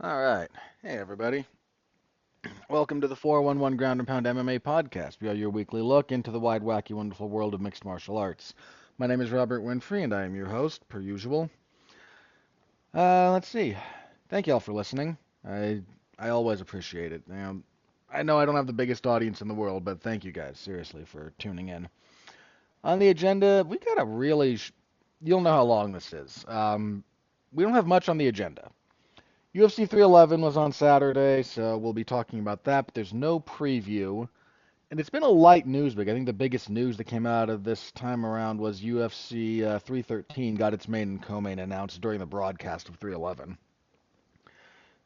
All right. Hey, everybody. Welcome to the 411 Ground and Pound MMA podcast. We are your weekly look into the wide, wacky, wonderful world of mixed martial arts. My name is Robert Winfrey, and I am your host, per usual. Let's see. Thank you all for listening. I always appreciate it. I know I don't have the biggest audience in the world, but thank you guys, seriously, for tuning in. On the agenda, we got a you'll know how long this is. We don't have much on the agenda. UFC 311 was on Saturday, so we'll be talking about that, but there's no preview. And it's been a light news week. I think the biggest news that came out of this time around was UFC 313 got its main and co-main announced during the broadcast of 311.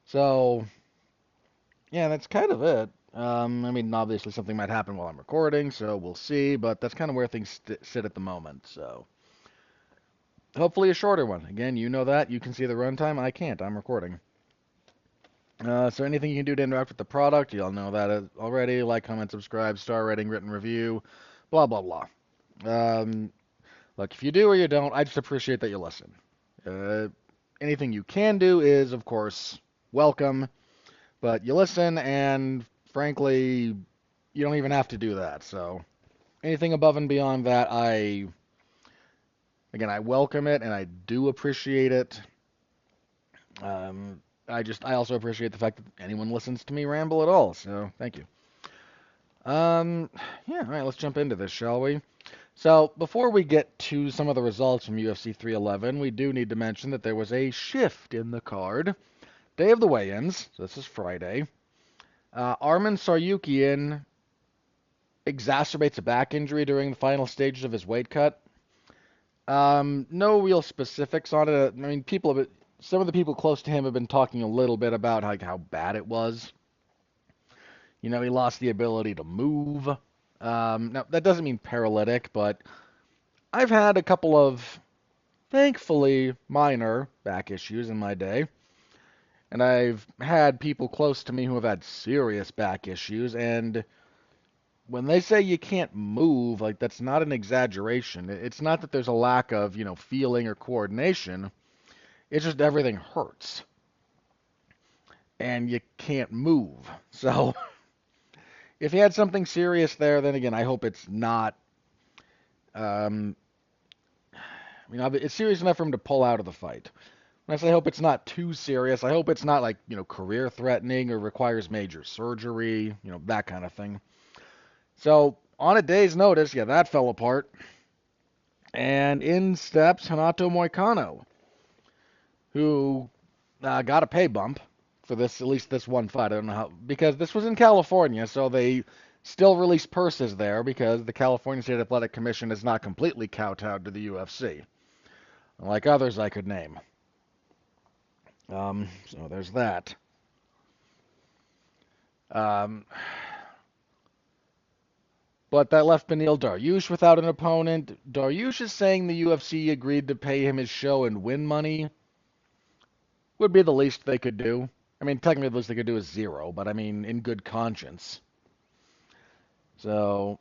So, yeah, that's kind of it. Obviously something might happen while I'm recording, so we'll see, but that's kind of where things sit at the moment. So, hopefully a shorter one. Again, you know that. You can see the runtime. I can't. I'm recording. So anything you can do to interact with the product, you all know that already. Like, comment, subscribe, star rating, written review, blah, blah, blah. Look, if you do or you don't, I just appreciate that you listen. Uh, Anything you can do is, of course, welcome, but you listen, and frankly, you don't even have to do that. So anything above and beyond that, I welcome it, and I do appreciate it. I also appreciate the fact that anyone listens to me ramble at all. So thank you. Um, yeah, all right, let's jump into this, shall we? So, before we get to some of the results from UFC 311, we do need to mention that there was a shift in the card. Day of the weigh-ins, so this is Friday. Arman Tsarukyan exacerbates a back injury during the final stages of his weight cut. No real specifics on it. Some of the people close to him have been talking a little bit about how bad it was. You know, he lost the ability to move. Now, that doesn't mean paralytic, but I've had a couple of, thankfully, minor back issues in my day. And I've had people close to me who have had serious back issues. And when they say you can't move, like, that's not an exaggeration. It's not that there's a lack of, feeling or coordination. It's just everything hurts. And you can't move. So, if you had something serious there, then again, I hope it's not. Um, it's serious enough for him to pull out of the fight. When I say I hope it's not too serious, I hope it's not like, career threatening or requires major surgery, that kind of thing. So, on a day's notice, yeah, that fell apart. And in steps Renato Moicano, who got a pay bump for this, at least this one fight. I don't know how, because this was in California, so they still release purses there because the California State Athletic Commission is not completely kowtowed to the UFC, like others I could name. So there's that. Um, but that left Beneil Dariush without an opponent. Dariush is saying the UFC agreed to pay him his show and win money. Would be the least they could do. I mean, technically the least they could do is zero, but I mean, in good conscience. So,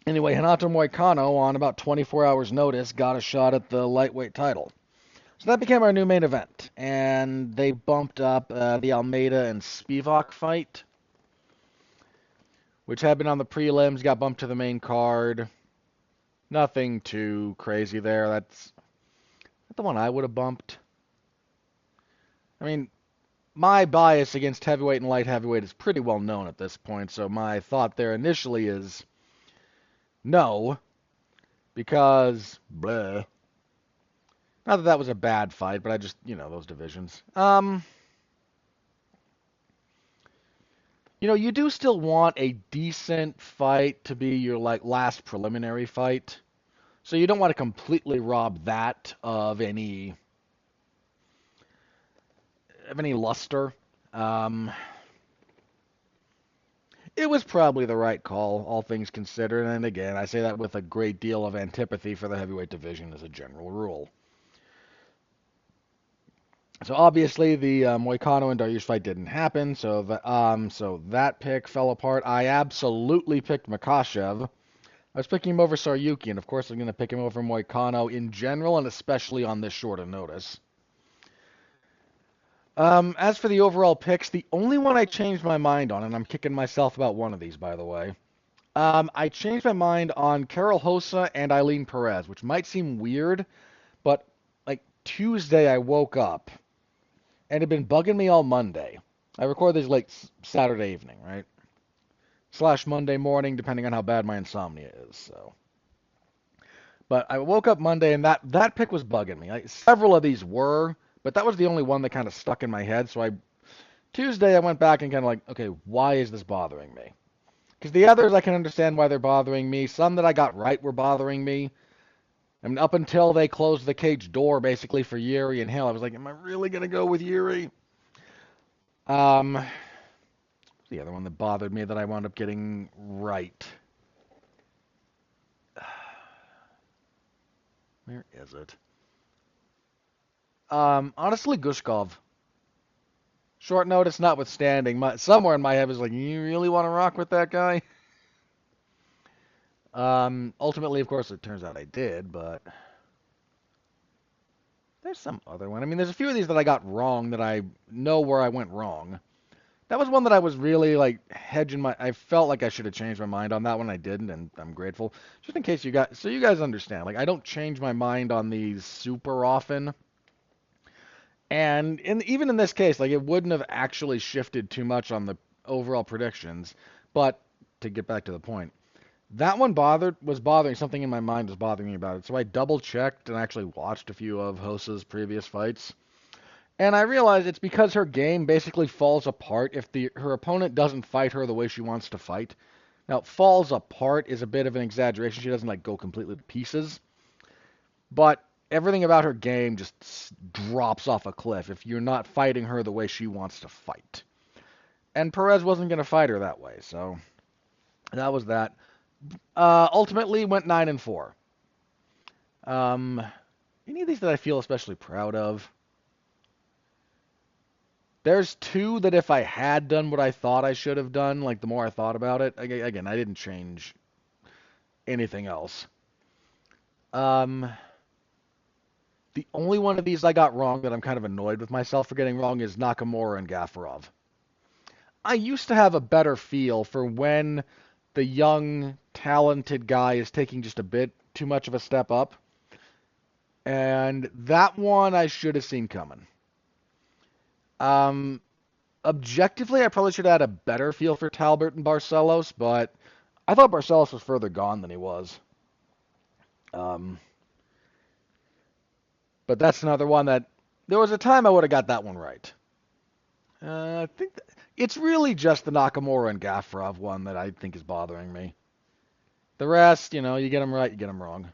anyway, Renato Moicano, on about 24 hours' notice, got a shot at the lightweight title. So that became our new main event, and they bumped up the Almeida and Spivak fight, which had been on the prelims, got bumped to the main card. Nothing too crazy there. That's the one I would have bumped. I mean, my bias against heavyweight and light heavyweight is pretty well known at this point, so my thought there initially is no, because bleh. Not that that was a bad fight, but I just, those divisions. You do still want a decent fight to be your like last preliminary fight. So you don't want to completely rob that of any luster. Um, it was probably the right call, all things considered. And again, I say that with a great deal of antipathy for the heavyweight division as a general rule. So obviously the Moicano and Dariush fight didn't happen, so that pick fell apart. I absolutely picked Makhachev. I was picking him over Tsarukyan. Of course, I'm going to pick him over Moicano in general, and especially on this short of notice. As for the overall picks, the only one I changed my mind on, and I'm kicking myself about one of these, by the way. I changed my mind on Carol Hosa and Eileen Perez, which might seem weird, but like Tuesday I woke up and it had been bugging me all Monday. I record these like Saturday evening, right? Slash Monday morning, depending on how bad my insomnia is. So, but I woke up Monday and that pick was bugging me. Like, several of these were, but that was the only one that kind of stuck in my head. So Tuesday I went back and kind of like, okay, why is this bothering me? Because the others I can understand why they're bothering me. Some that I got right were bothering me. I mean, up until they closed the cage door basically for Yuri and Hill, I was like, am I really gonna go with Yuri? Um, the other one that bothered me that I wound up getting right. Where is it? Honestly, Gushkov. Short notice notwithstanding, somewhere in my head was like, you really want to rock with that guy? Ultimately, of course, it turns out I did, but there's some other one. I mean, there's a few of these that I got wrong that I know where I went wrong. That was one that I was really like hedging my. I felt like I should have changed my mind on that one. I didn't, and I'm grateful. Just in case so you guys understand. Like, I don't change my mind on these super often. And even in this case, like, it wouldn't have actually shifted too much on the overall predictions. But to get back to the point, that one was bothering something in my mind was bothering me about it. So I double checked and actually watched a few of Hosa's previous fights. And I realized it's because her game basically falls apart if her opponent doesn't fight her the way she wants to fight. Now, falls apart is a bit of an exaggeration. She doesn't like go completely to pieces, but everything about her game just drops off a cliff if you're not fighting her the way she wants to fight. And Perez wasn't going to fight her that way, so that was that. Ultimately, went 9-4. Um, any of these that I feel especially proud of? There's two that if I had done what I thought I should have done, like the more I thought about it, again, I didn't change anything else. Um, the only one of these I got wrong that I'm kind of annoyed with myself for getting wrong is Nakamura and Gafarov. I used to have a better feel for when the young, talented guy is taking just a bit too much of a step up, and that one I should have seen coming. Um, Objectively, I probably should have had a better feel for Talbot and Barcelos, but I thought Barcelos was further gone than he was. Um, but that's another one that there was a time I would have got that one right. I think it's really just the Nakamura and Gafarov one that I think is bothering me. The rest, you get them right, you get them wrong.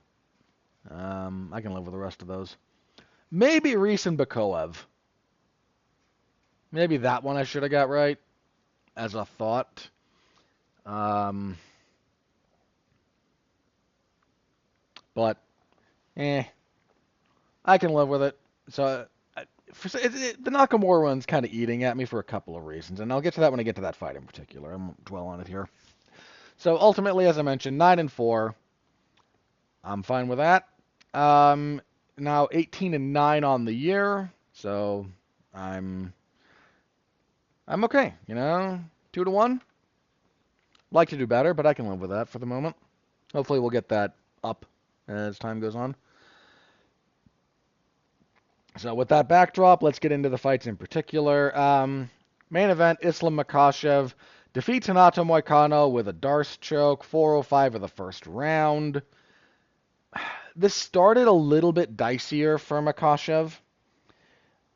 I can live with the rest of those. Maybe Reese and Bakoev. Maybe that one I should have got right as a thought. Um, but, I can live with it. So, the Nakamura one's kind of eating at me for a couple of reasons, and I'll get to that when I get to that fight in particular. I won't dwell on it here. So ultimately, as I mentioned, 9-4. I'm fine with that. Now 18-9 on the year, so I'm okay. 2-1. Like to do better, but I can live with that for the moment. Hopefully, we'll get that up as time goes on. So with that backdrop, let's get into the fights in particular. Main event, Islam Makhachev defeats Renato Moicano with a Darce choke, 4:05 of the first round. This started a little bit dicier for Makhachev.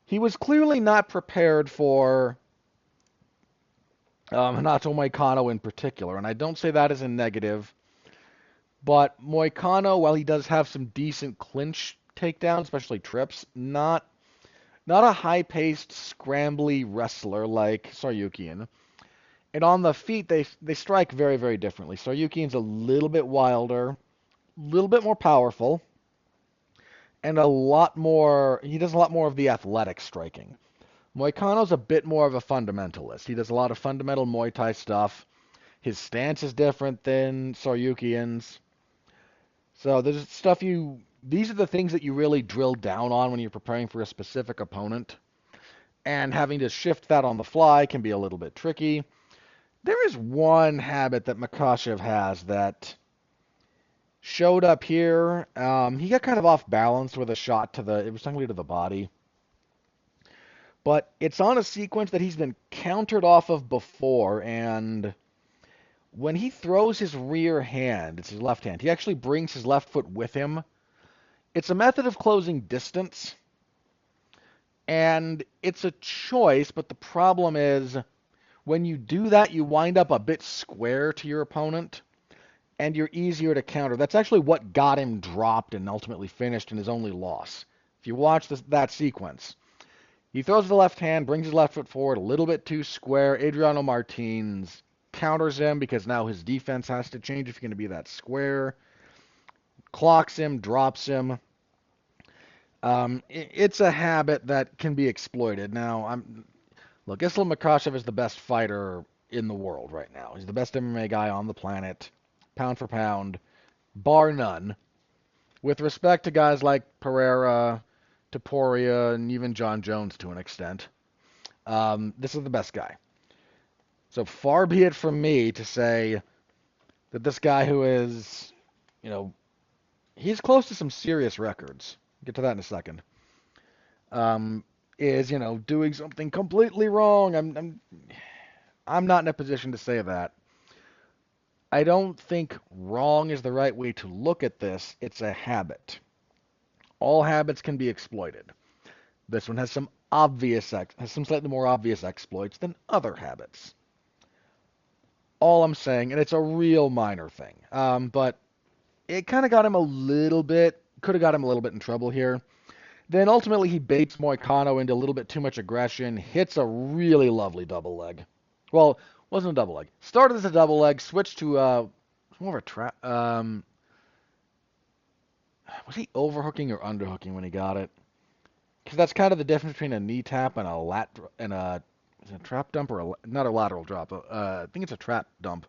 He was clearly not prepared for Renato Moicano in particular, and I don't say that as a negative, but Moicano, while he does have some decent clinch takedowns, especially trips, not a high-paced, scrambly wrestler like Saryukian. And on the feet, they strike very, very differently. Saryukian's a little bit wilder, a little bit more powerful, and he does a lot more of the athletic striking. Moicano's a bit more of a fundamentalist. He does a lot of fundamental Muay Thai stuff. His stance is different than Saryukian's. So there's these are the things that you really drill down on when you're preparing for a specific opponent. and having to shift that on the fly can be a little bit tricky. There is one habit that Makhachev has that showed up here. He got kind of off balance with a shot it was technically to the body. But it's on a sequence that he's been countered off of before, and when he throws his rear hand, it's his left hand, he actually brings his left foot with him. It's a method of closing distance, and it's a choice, but the problem is when you do that, you wind up a bit square to your opponent, and you're easier to counter. That's actually what got him dropped and ultimately finished in his only loss. If you watch that sequence, he throws the left hand, brings his left foot forward a little bit too square. Adriano Martins counters him because now his defense has to change if you're going to be that square. Clocks him, drops him. It's a habit that can be exploited. Now, look, Islam Makhachev is the best fighter in the world right now. He's the best MMA guy on the planet, pound for pound, bar none. With respect to guys like Pereira, Topuria, and even John Jones to an extent, this is the best guy. So far be it from me to say that this guy who is, he's close to some serious records. Get to that in a second. Is doing something completely wrong. I'm not in a position to say that. I don't think wrong is the right way to look at this. It's a habit. All habits can be exploited. This one has some slightly more obvious exploits than other habits. All I'm saying, and it's a real minor thing, but it kind of could have got him a little bit in trouble here. Then ultimately he baits Moicano into a little bit too much aggression, hits a really lovely double leg. Well, wasn't a double leg. Started as a double leg, switched to more of a trap. Was he overhooking or underhooking when he got it? Because that's kind of the difference between a knee tap and is it a trap dump or not a lateral drop? I think it's a trap dump.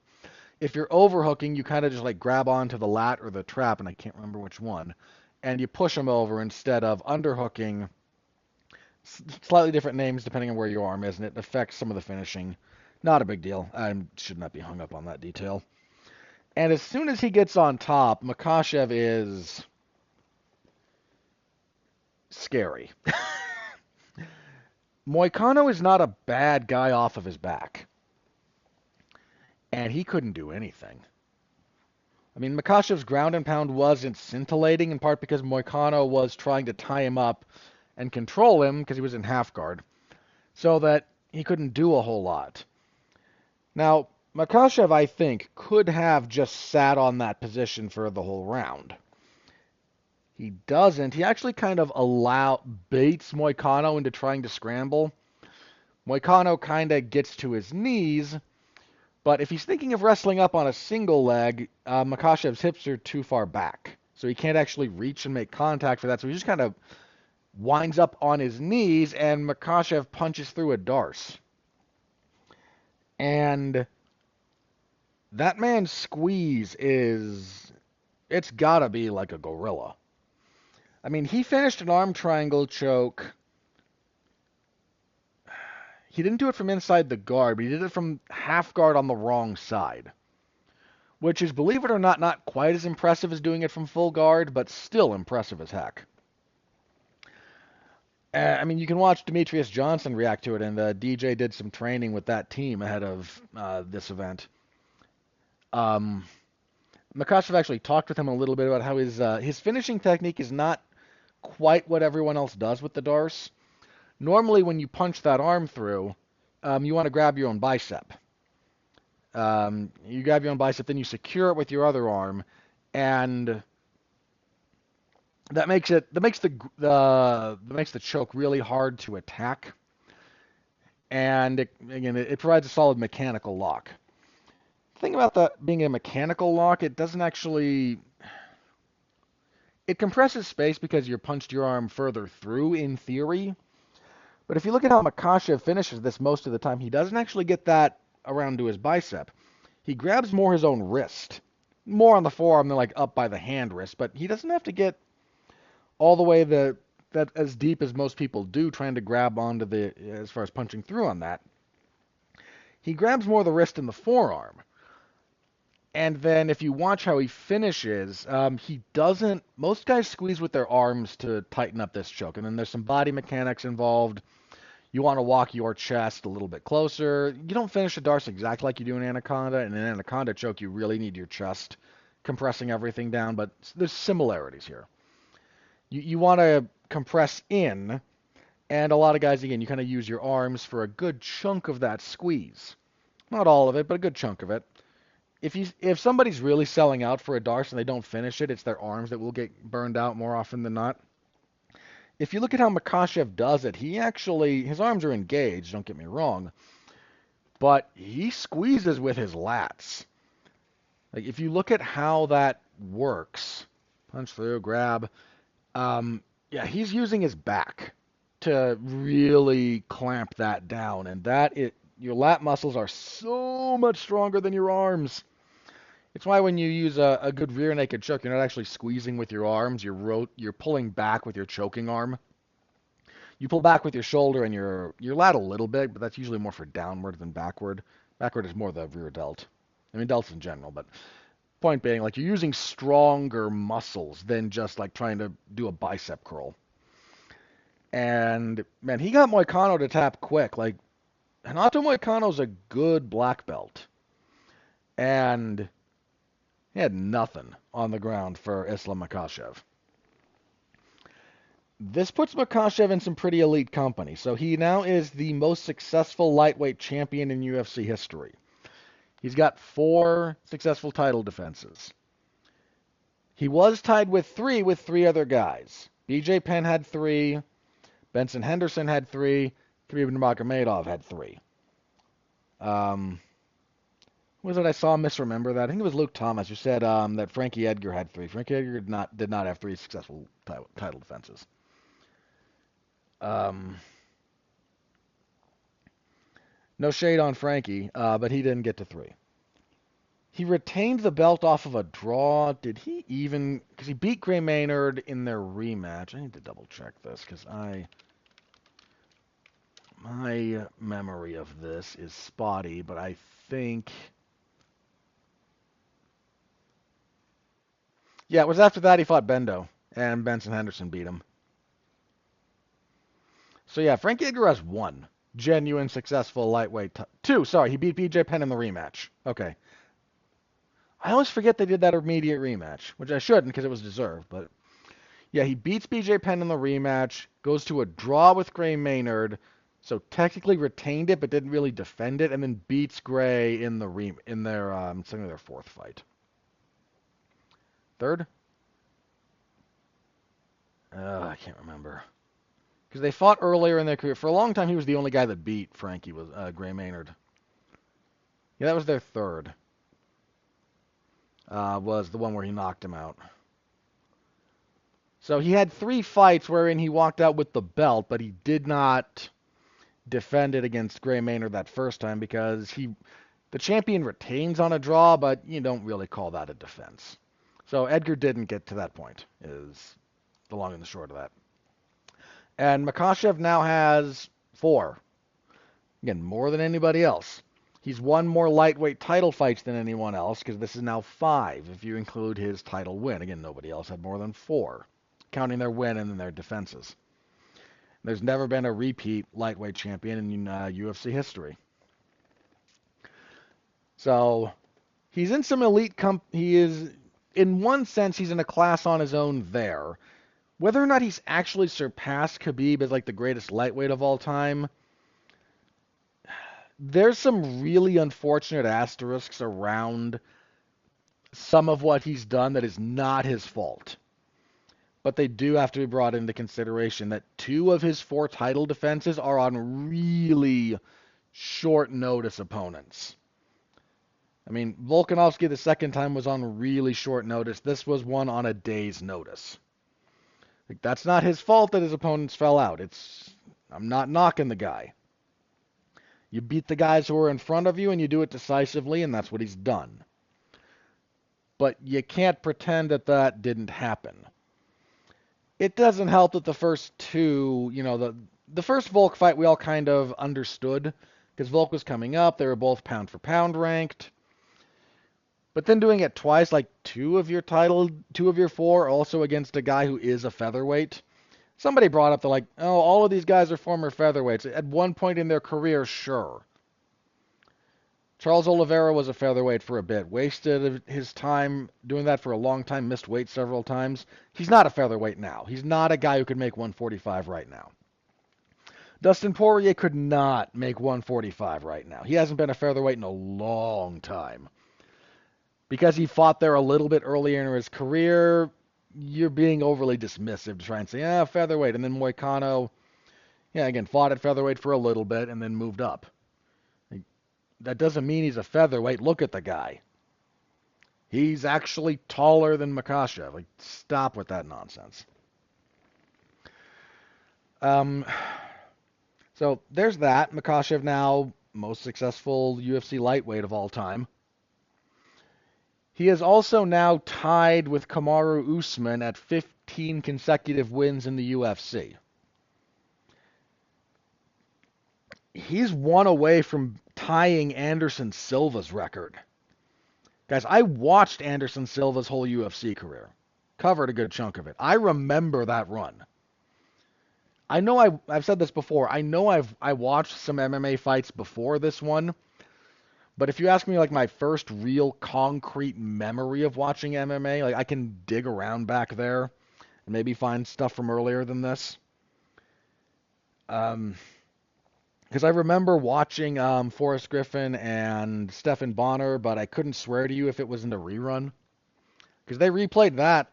If you're overhooking, you kind of just like grab onto the lat or the trap, and I can't remember which one, and you push them over instead of underhooking. Slightly different names depending on where your arm is, and it affects some of the finishing. Not a big deal. I should not be hung up on that detail. And as soon as he gets on top, Makhachev is scary. Moicano is not a bad guy off of his back. And he couldn't do anything. I mean, Makhachev's ground and pound wasn't scintillating, in part because Moicano was trying to tie him up and control him because he was in half guard, so that he couldn't do a whole lot. Now, Makhachev, I think, could have just sat on that position for the whole round. He doesn't. He actually kind of baits Moicano into trying to scramble. Moicano kind of gets to his knees, but if he's thinking of wrestling up on a single leg, Makhachev's hips are too far back, so he can't actually reach and make contact for that, so he just kind of winds up on his knees, and Makhachev punches through a darce. And that man's squeeze it's gotta be like a gorilla. I mean, he finished an arm triangle choke. He didn't do it from inside the guard, but he did it from half guard on the wrong side. Which is, believe it or not quite as impressive as doing it from full guard, but still impressive as heck. I mean, you can watch Demetrius Johnson react to it, and DJ did some training with that team ahead of this event. Makhachev actually talked with him a little bit about how his finishing technique is not quite what everyone else does with the darce. Normally, when you punch that arm through, you want to grab your own bicep. You grab your own bicep, then you secure it with your other arm, and that makes the choke really hard to attack. And it provides a solid mechanical lock. The thing about that being a mechanical lock, it doesn't actually. It compresses space because you punched your arm further through, in theory. But if you look at how Makhachev finishes this most of the time, he doesn't actually get that around to his bicep. He grabs more his own wrist. More on the forearm than like up by the hand wrist, but he doesn't have to get all the way that as deep as most people do, trying to grab onto the, as far as punching through on that. He grabs more the wrist and the forearm. And then if you watch how he finishes, he doesn't. Most guys squeeze with their arms to tighten up this choke, and then there's some body mechanics involved. You want to walk your chest a little bit closer. You don't finish a Darce exactly like you do in Anaconda. In an Anaconda choke, you really need your chest compressing everything down, but there's similarities here. You want to compress in, and a lot of guys, again, you kind of use your arms for a good chunk of that squeeze. Not all of it, but a good chunk of it. If somebody's really selling out for a Darce and they don't finish it, it's their arms that will get burned out more often than not. If you look at how Makhachev does it, his arms are engaged, don't get me wrong, but he squeezes with his lats. Like, if you look at how that works, punch through, grab, yeah, he's using his back to really clamp that down, and your lat muscles are so much stronger than your arms. It's why when you use a good rear naked choke, you're not actually squeezing with your arms. You're pulling back with your choking arm. You pull back with your shoulder and your lat a little bit, but that's usually more for downward than backward. Backward is more the rear delt. I mean, delts in general, but point being, like, you're using stronger muscles than just like trying to do a bicep curl. And man, he got Moicano to tap quick. Like, Renato Moicano's a good black belt, and he had nothing on the ground for Islam Makhachev. This puts Makhachev in some pretty elite company. So he now is the most successful lightweight champion in UFC history. He's got 4 successful title defenses. He was tied with three other guys. BJ Penn had 3. Benson Henderson had 3. Uman Nurmagomedov had 3. Was it I saw misremember that? I think it was Luke Thomas who said that Frankie Edgar had 3. Frankie Edgar did not have 3 successful title defenses. No shade on Frankie, but he didn't get to 3. He retained the belt off of a draw. Did he even? Because he beat Gray Maynard in their rematch. I need to double check this because my memory of this is spotty, but I think. Yeah, it was after that he fought Bendo, and Benson Henderson beat him. So yeah, Frankie Edgar has 1 genuine successful lightweight. 2, sorry, he beat BJ Penn in the rematch. Okay. I always forget they did that immediate rematch, which I shouldn't because it was deserved, but yeah, he beats BJ Penn in the rematch, goes to a draw with Gray Maynard, so technically retained it but didn't really defend it, and then beats Gray in their 4th fight. 3rd? I can't remember. Because they fought earlier in their career. For a long time, he was the only guy that beat Frankie, was Gray Maynard. Yeah, that was their 3rd. Was the one where he knocked him out. So he had 3 fights wherein he walked out with the belt, but he did not defend it against Gray Maynard that first time because the champion retains on a draw, but you don't really call that a defense. So Edgar didn't get to that point, is the long and the short of that. And Makhachev now has 4. Again, more than anybody else. He's won more lightweight title fights than anyone else because this is now 5 if you include his title win. Again, nobody else had more than 4, counting their win and then their defenses. There's never been a repeat lightweight champion in UFC history. So he's in some elite he is, in one sense, he's in a class on his own there. Whether or not he's actually surpassed Khabib as like the greatest lightweight of all time, there's some really unfortunate asterisks around some of what he's done that is not his fault. But they do have to be brought into consideration that 2 of his 4 title defenses are on really short notice opponents. I mean, Volkanovski the second time was on really short notice. This was one on a day's notice. Like, that's not his fault that his opponents fell out. I'm not knocking the guy. You beat the guys who are in front of you and you do it decisively, and that's what he's done. But you can't pretend that didn't happen. it doesn't help that the first two, the first Volk fight we all kind of understood because Volk was coming up. They were both pound for pound ranked. But then doing it twice, like two of your four, also against a guy who is a featherweight. Somebody brought up, they're like, oh, all of these guys are former featherweights. At one point in their career, sure. Charles Oliveira was a featherweight for a bit. Wasted his time doing that for a long time. Missed weight several times. He's not a featherweight now. He's not a guy who could make 145 right now. Dustin Poirier could not make 145 right now. He hasn't been a featherweight in a long time. Because he fought there a little bit earlier in his career, you're being overly dismissive to try and say, featherweight. And then Moicano, again, fought at featherweight for a little bit and then moved up. That doesn't mean he's a featherweight. Look at the guy. He's actually taller than Makhachev. Like, stop with that nonsense. So there's that. Makhachev now most successful UFC lightweight of all time. He is also now tied with Kamaru Usman at 15 consecutive wins in the UFC. He's one away from tying Anderson Silva's record. Guys, I watched Anderson Silva's whole UFC career. Covered a good chunk of it. I remember that run. I know I've said this before. I know I watched some MMA fights before this one. But if you ask me, like, my first real concrete memory of watching MMA, like, I can dig around back there and maybe find stuff from earlier than this. Because I remember watching Forrest Griffin and Stephan Bonner, but I couldn't swear to you if it was in the rerun. Because they replayed that.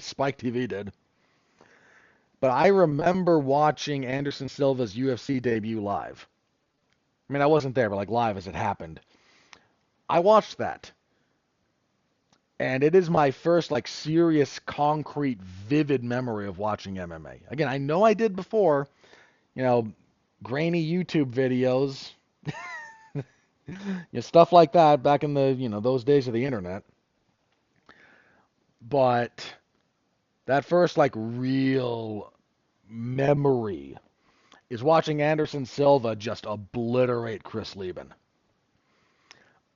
Spike TV did. But I remember watching Anderson Silva's UFC debut live. I mean, I wasn't there, but like live as it happened. I watched that. And it is my first like serious, concrete, vivid memory of watching MMA. Again, I know I did before, grainy YouTube videos, stuff like that back in the, those days of the internet. But that first like real memory is watching Anderson Silva just obliterate Chris Lieben.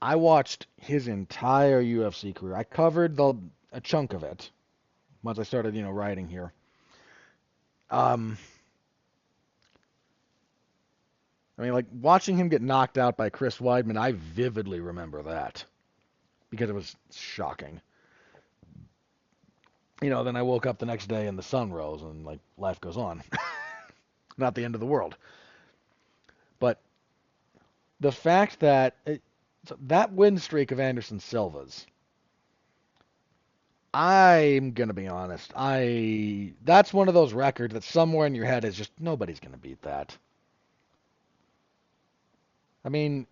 I watched his entire UFC career. I covered a chunk of it once I started, writing here. I mean, like, watching him get knocked out by Chris Weidman, I vividly remember that because it was shocking. Then I woke up the next day and the sun rose and, like, life goes on. Not the end of the world. But the fact that that win streak of Anderson Silva's, I'm going to be honest, that's one of those records that somewhere in your head is just nobody's going to beat that. I mean,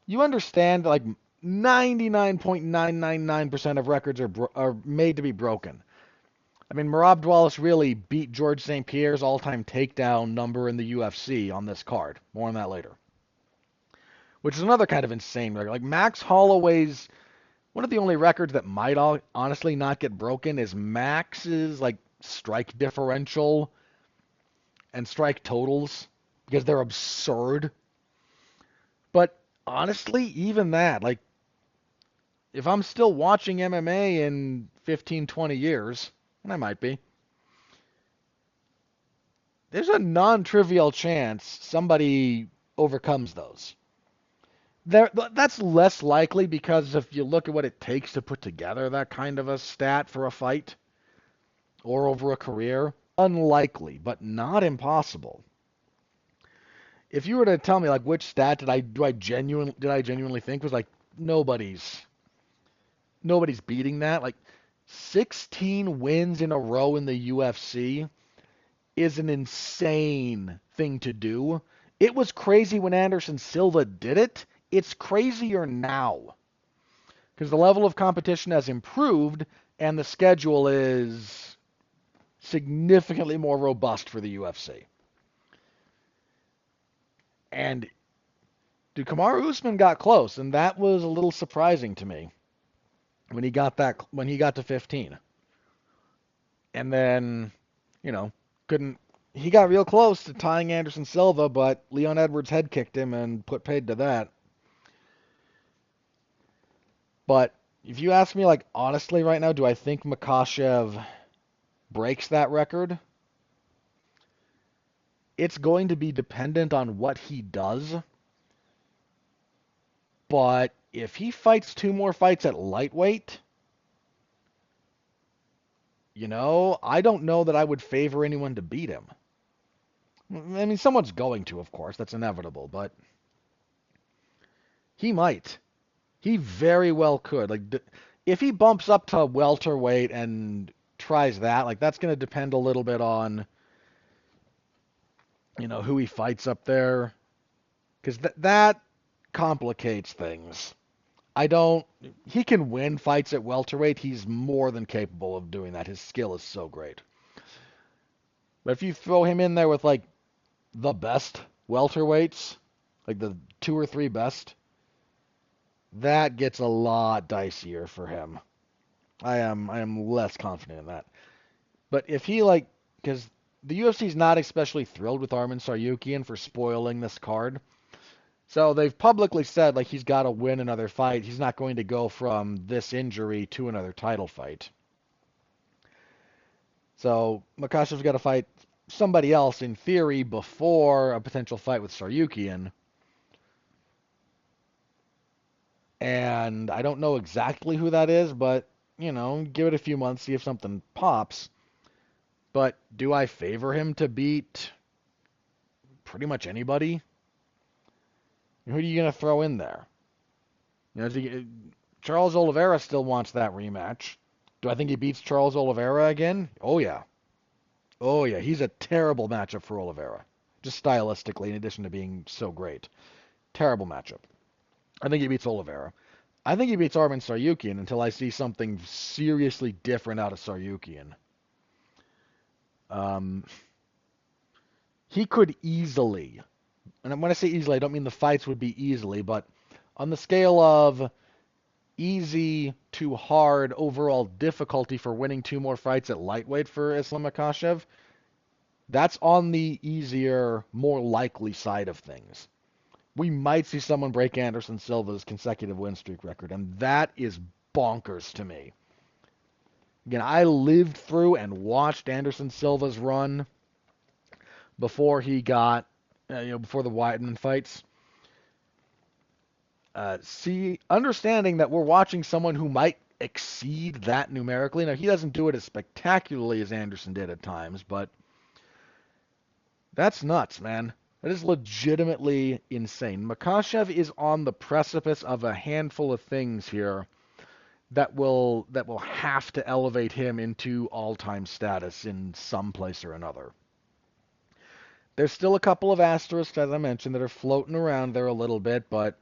you understand like 99.999% of records are made to be broken. I mean, Merab Dvalishvili beat George St. Pierre's all-time takedown number in the UFC on this card. More on that later. Which is another kind of insane record. Like Max Holloway's, one of the only records that might honestly not get broken is Max's like strike differential and strike totals because they're absurd. But honestly, even that, like, if I'm still watching MMA in 15, 20 years, and I might be, there's a non-trivial chance somebody overcomes those. That's less likely because if you look at what it takes to put together that kind of a stat for a fight or over a career, unlikely, but not impossible. If you were to tell me like which stat did I genuinely think was like nobody's beating that, like 16 wins in a row in the UFC is an insane thing to do. It was crazy when Anderson Silva did it. It's crazier now because the level of competition has improved and the schedule is significantly more robust for the UFC. And dude, Kamaru Usman got close, and that was a little surprising to me when he got to 15. And then, you know, couldn't. He got real close to tying Anderson Silva, but Leon Edwards head kicked him and put paid to that. But if you ask me, like, honestly right now, do I think Makhachev breaks that record? It's going to be dependent on what he does. But if he fights two more fights at lightweight, I don't know that I would favor anyone to beat him. I mean, someone's going to, of course. That's inevitable. But he might. He very well could. Like, if he bumps up to welterweight and tries that, like, that's going to depend a little bit on, who he fights up there. Because that complicates things. He can win fights at welterweight. He's more than capable of doing that. His skill is so great. But if you throw him in there with, like, the best welterweights, like the two or three best, that gets a lot dicier for him. I am less confident in that. But if he, like, because the UFC's not especially thrilled with Arman Tsarukyan for spoiling this card. So they've publicly said, like, he's got to win another fight. He's not going to go from this injury to another title fight. So Makhachev's got to fight somebody else in theory before a potential fight with Tsarukyan. And I don't know exactly who that is, but, give it a few months, see if something pops. But do I favor him to beat pretty much anybody? Who are you going to throw in there? Charles Oliveira still wants that rematch. Do I think he beats Charles Oliveira again? Oh, yeah. Oh, yeah. He's a terrible matchup for Oliveira. Just stylistically, in addition to being so great. Terrible matchup. I think he beats Oliveira. I think he beats Arman Tsarukyan until I see something seriously different out of Tsarukyan. He could easily, and when I say easily, I don't mean the fights would be easily, but on the scale of easy to hard overall difficulty for winning two more fights at lightweight for Islam Makhachev, that's on the easier, more likely side of things. We might see someone break Anderson Silva's consecutive win streak record, and that is bonkers to me. Again, I lived through and watched Anderson Silva's run before he got, before the Weidman fights. Understanding that we're watching someone who might exceed that numerically. Now, he doesn't do it as spectacularly as Anderson did at times, but that's nuts, man. That is legitimately insane. Makhachev is on the precipice of a handful of things here that will have to elevate him into all-time status in some place or another. There's still a couple of asterisks, as I mentioned, that are floating around there a little bit, but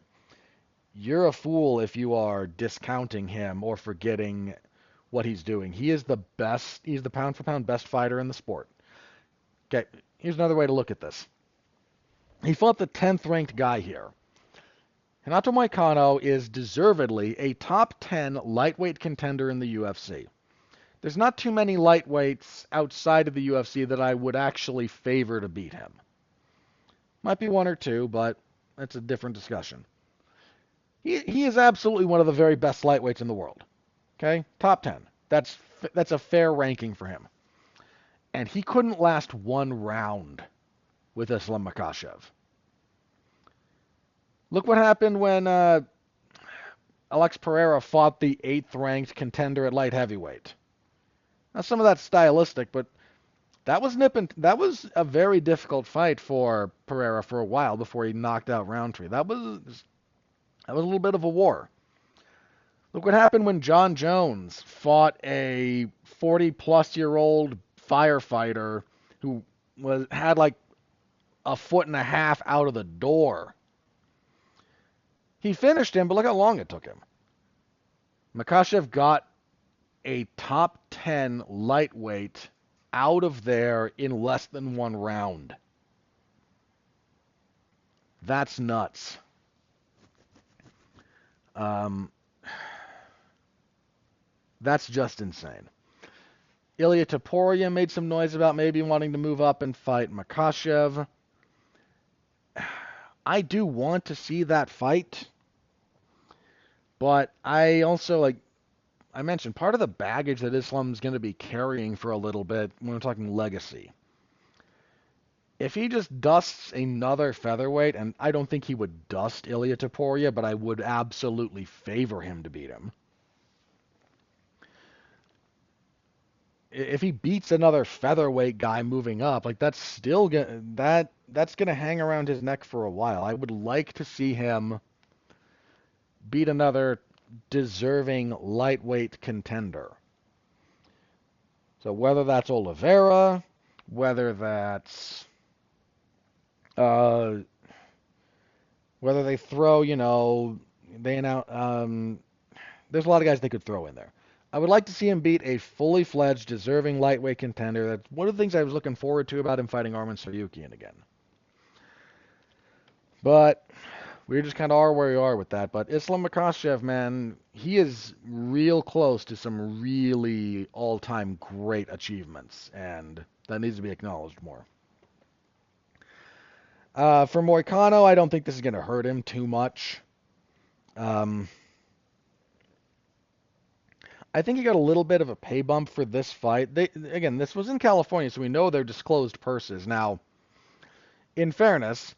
you're a fool if you are discounting him or forgetting what he's doing. He is the best. He's the pound-for-pound best fighter in the sport. Okay, here's another way to look at this. He fought the 10th ranked guy here. Renato Moicano is deservedly a top 10 lightweight contender in the UFC. There's not too many lightweights outside of the UFC that I would actually favor to beat him. Might be one or two, but that's a different discussion. He is absolutely one of the very best lightweights in the world. Okay? Top 10. That's a fair ranking for him. And he couldn't last one round with Islam Makhachev. Look what happened when Alex Pereira fought the 8th ranked contender at light heavyweight. Now, some of that's stylistic, but that was a very difficult fight for Pereira for a while before he knocked out Roundtree. That was a little bit of a war. Look what happened when John Jones fought a 40-plus-year-old firefighter who had like a foot and a half out of the door. He finished him, but look how long it took him. Makhachev got a top 10 lightweight out of there in less than one round. That's nuts. That's just insane. Ilya Topuria made some noise about maybe wanting to move up and fight Makhachev. I do want to see that fight, but I also, like I mentioned, part of the baggage that Islam's going to be carrying for a little bit when we're talking legacy. If he just dusts another featherweight, and I don't think he would dust Ilya Topuria, but I would absolutely favor him to beat him. If he beats another featherweight guy moving up, like that's gonna hang around his neck for a while. I would like to see him beat another deserving lightweight contender. So whether that's Oliveira, whether that's uh, whether they throw, they announce, there's a lot of guys they could throw in there. I would like to see him beat a fully fledged, deserving lightweight contender. That's one of the things I was looking forward to about him fighting Arman Tsarukyan again. But we just kind of are where we are with that. But Islam Makhachev, man, he is real close to some really all-time great achievements, and that needs to be acknowledged more. For Moicano, I don't think this is going to hurt him too much. I think he got a little bit of a pay bump for this fight. Again, this was in California, so we know they're disclosed purses. Now, in fairness,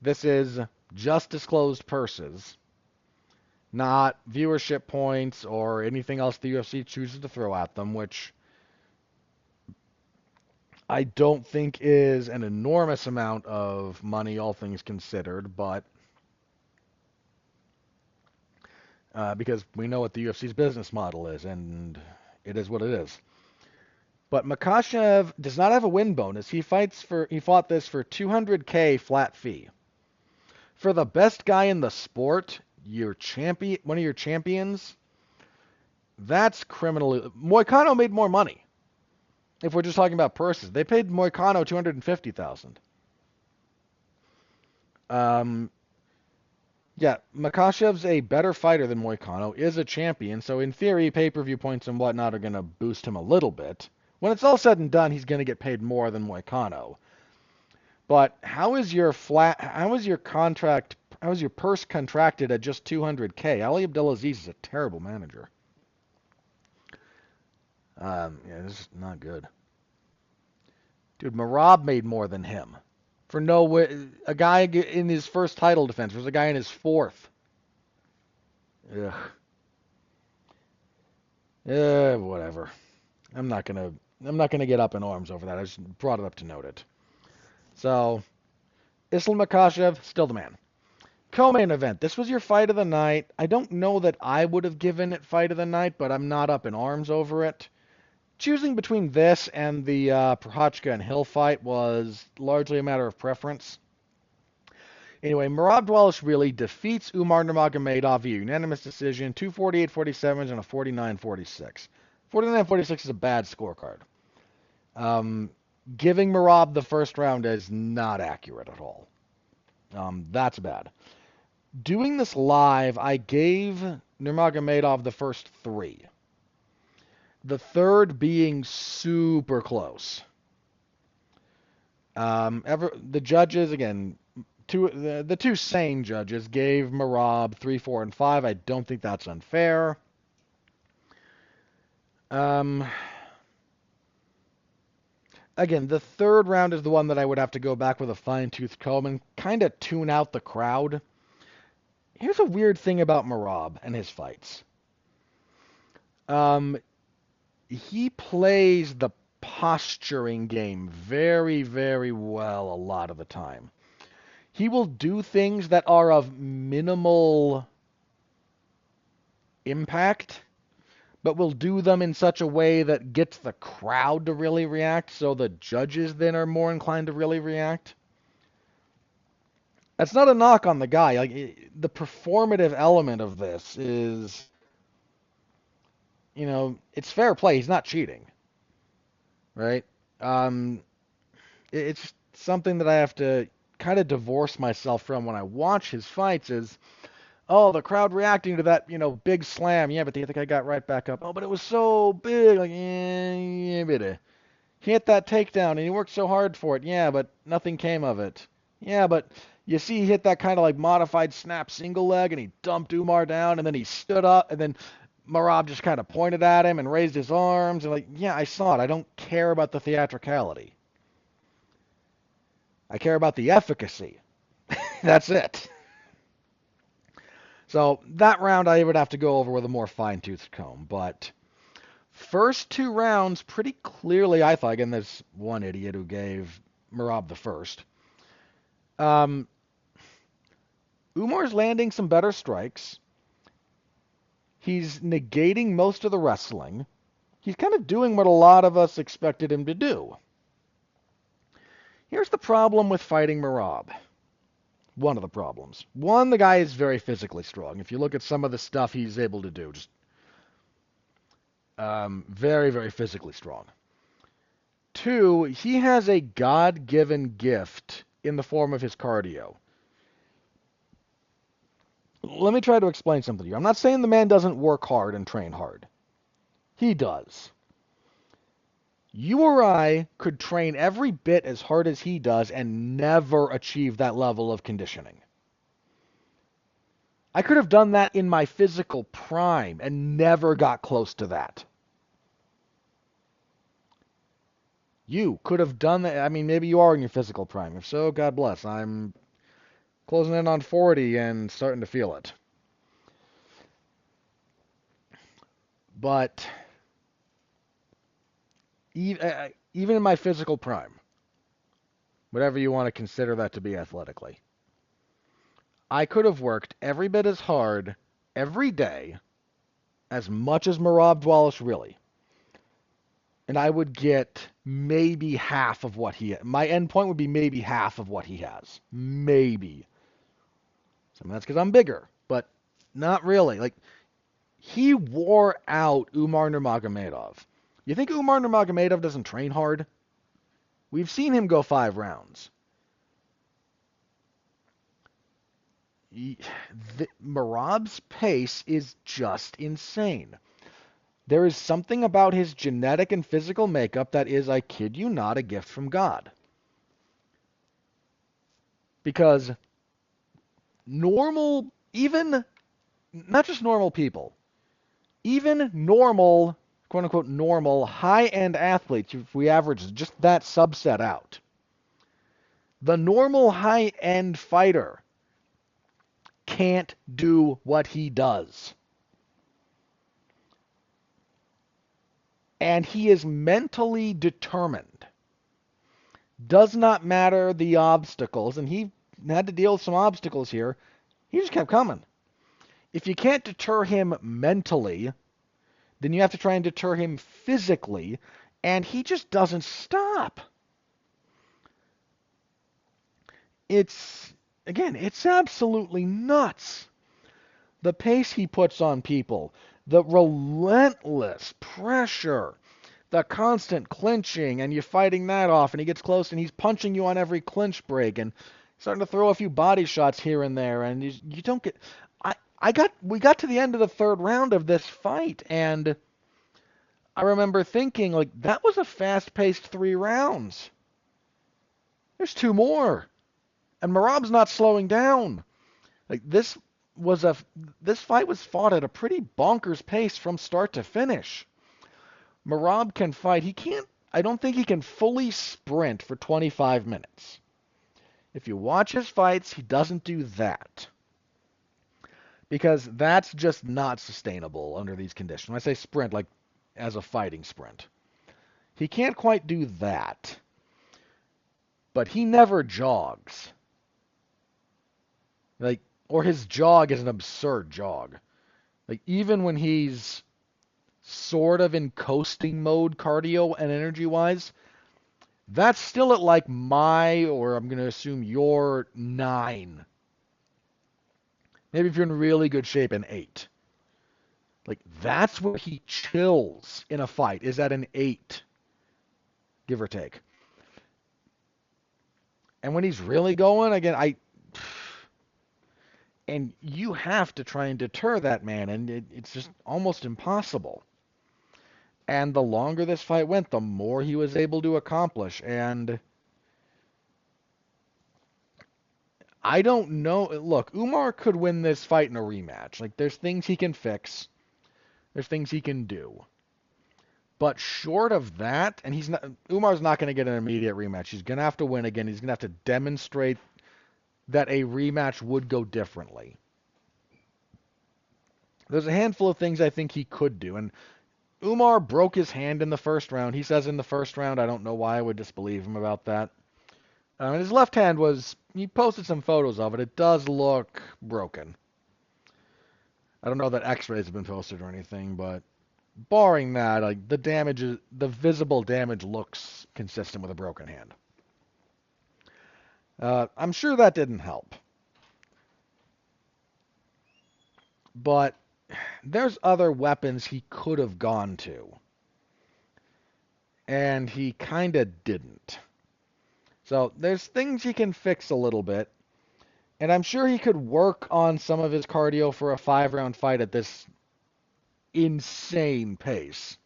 this is just disclosed purses, not viewership points or anything else the UFC chooses to throw at them, which I don't think is an enormous amount of money, all things considered, but because we know what the UFC's business model is, and it is what it is. But Makhachev does not have a win bonus. He fought this for 200K flat fee. For the best guy in the sport, one of your champions, that's criminally. Moicano made more money. If we're just talking about purses, they paid Moicano $250,000. Yeah, Makhachev's a better fighter than Moicano, is a champion, so in theory, pay-per-view points and whatnot are going to boost him a little bit. When it's all said and done, he's going to get paid more than Moicano. But how is your purse contracted at just 200K? Ali Abdelaziz is a terrible manager. Yeah, this is not good. Dude, Merab made more than him. For no way, a guy in his first title defense was a guy in his fourth. Ugh. Whatever. I'm not gonna get up in arms over that. I just brought it up to note it. So, Islam Makhachev, still the man. Co-main event. This was your fight of the night. I don't know that I would have given it fight of the night, but I'm not up in arms over it. Choosing between this and the Prochazka and Hill fight was largely a matter of preference. Anyway, Merab Dvalishvili defeats Uman Nurmagomedov via unanimous decision, 248-47 and a 49-46. 49-46 is a bad scorecard. Giving Merab the first round is not accurate at all. That's bad. Doing this live, I gave Nurmagomedov the first three. The third being super close. The judges, again, the two sane judges gave Merab 3, 4, and 5. I don't think that's unfair. Again, the third round is the one that I would have to go back with a fine-tooth comb and kind of tune out the crowd. Here's a weird thing about Merab and his fights. He plays the posturing game very, very well a lot of the time. He will do things that are of minimal impact, but will do them in such a way that gets the crowd to really react, so the judges then are more inclined to really react. That's not a knock on the guy. Like, the performative element of this is, it's fair play. He's not cheating, right? It's something that I have to kind of divorce myself from when I watch his fights is, Oh, the crowd reacting to that, big slam. Yeah, but the other guy got right back up. Oh, but it was so big. Like, yeah, but he hit that takedown and he worked so hard for it. Yeah, but nothing came of it. Yeah, but you see, he hit that kind of like modified snap single leg and he dumped Umar down and then he stood up and then Merab just kind of pointed at him and raised his arms and like, yeah, I saw it. I don't care about the theatricality. I care about the efficacy. That's it. So that round I would have to go over with a more fine-toothed comb, but first two rounds pretty clearly I thought, again, there's one idiot who gave Merab the first. Umar's landing some better strikes. He's negating most of the wrestling. He's kind of doing what a lot of us expected him to do. Here's the problem with fighting Merab. One of the problems. One, the guy is very physically strong. If you look at some of the stuff he's able to do, just very, very physically strong. Two, he has a God-given gift in the form of his cardio. Let me try to explain something to you. I'm not saying the man doesn't work hard and train hard. He does. You or I could train every bit as hard as he does and never achieve that level of conditioning. I could have done that in my physical prime and never got close to that. You could have done that. I mean, maybe you are in your physical prime. If so, God bless. I'm closing in on 40 and starting to feel it. But even in my physical prime, whatever you want to consider that to be athletically, I could have worked every bit as hard every day as much as Merab Dvalishvili, and I would get maybe half of what he. My end point would be maybe half of what he has. Maybe. So that's because I'm bigger, but not really. Like, he wore out Uman Nurmagomedov. You think Uman Nurmagomedov doesn't train hard? We've seen him go 5 rounds. Merab's pace is just insane. There is something about his genetic and physical makeup that is, I kid you not, a gift from God. Because normal, even, not just normal people, even normal, quote unquote, normal, high-end athletes, if we average just that subset out, the normal high-end fighter can't do what he does. And he is mentally determined. Does not matter the obstacles, and he had to deal with some obstacles here. He just kept coming. If you can't deter him mentally, then you have to try and deter him physically, and he just doesn't stop. It's absolutely nuts. The pace he puts on people, the relentless pressure, the constant clinching, and you're fighting that off, and he gets close, and he's punching you on every clinch break, and starting to throw a few body shots here and there, and you don't get. We got to the end of the third round of this fight, and I remember thinking, like, that was a fast-paced 3 rounds. There's 2 more, and Merab's not slowing down. Like, this fight was fought at a pretty bonkers pace from start to finish. Merab can fight. I don't think he can fully sprint for 25 minutes. If you watch his fights, he doesn't do that. Because that's just not sustainable under these conditions. When I say sprint, like as a fighting sprint. He can't quite do that. But he never jogs. Or his jog is an absurd jog. Like, even when he's sort of in coasting mode, cardio and energy-wise, that's still at like or I'm going to assume your 9. Maybe if you're in really good shape, an 8. Like, that's where he chills in a fight, is at an 8, give or take. And when he's really going, again, And you have to try and deter that man, and it's just almost impossible. And the longer this fight went, the more he was able to accomplish. And I don't know. Look, Umar could win this fight in a rematch. Like, there's things he can fix, there's things he can do. But short of that, and Umar's not going to get an immediate rematch. He's going to have to win again. He's going to have to demonstrate that a rematch would go differently. There's a handful of things I think he could do, and Umar broke his hand in the first round. He says in the first round. I don't know why I would disbelieve him about that. And his left hand he posted some photos of it. It does look broken. I don't know that x-rays have been posted or anything, but barring that, like the visible damage looks consistent with a broken hand. I'm sure that didn't help. But there's other weapons he could have gone to. And he kind of didn't. So there's things he can fix a little bit. And I'm sure he could work on some of his cardio for a 5-round fight at this insane pace.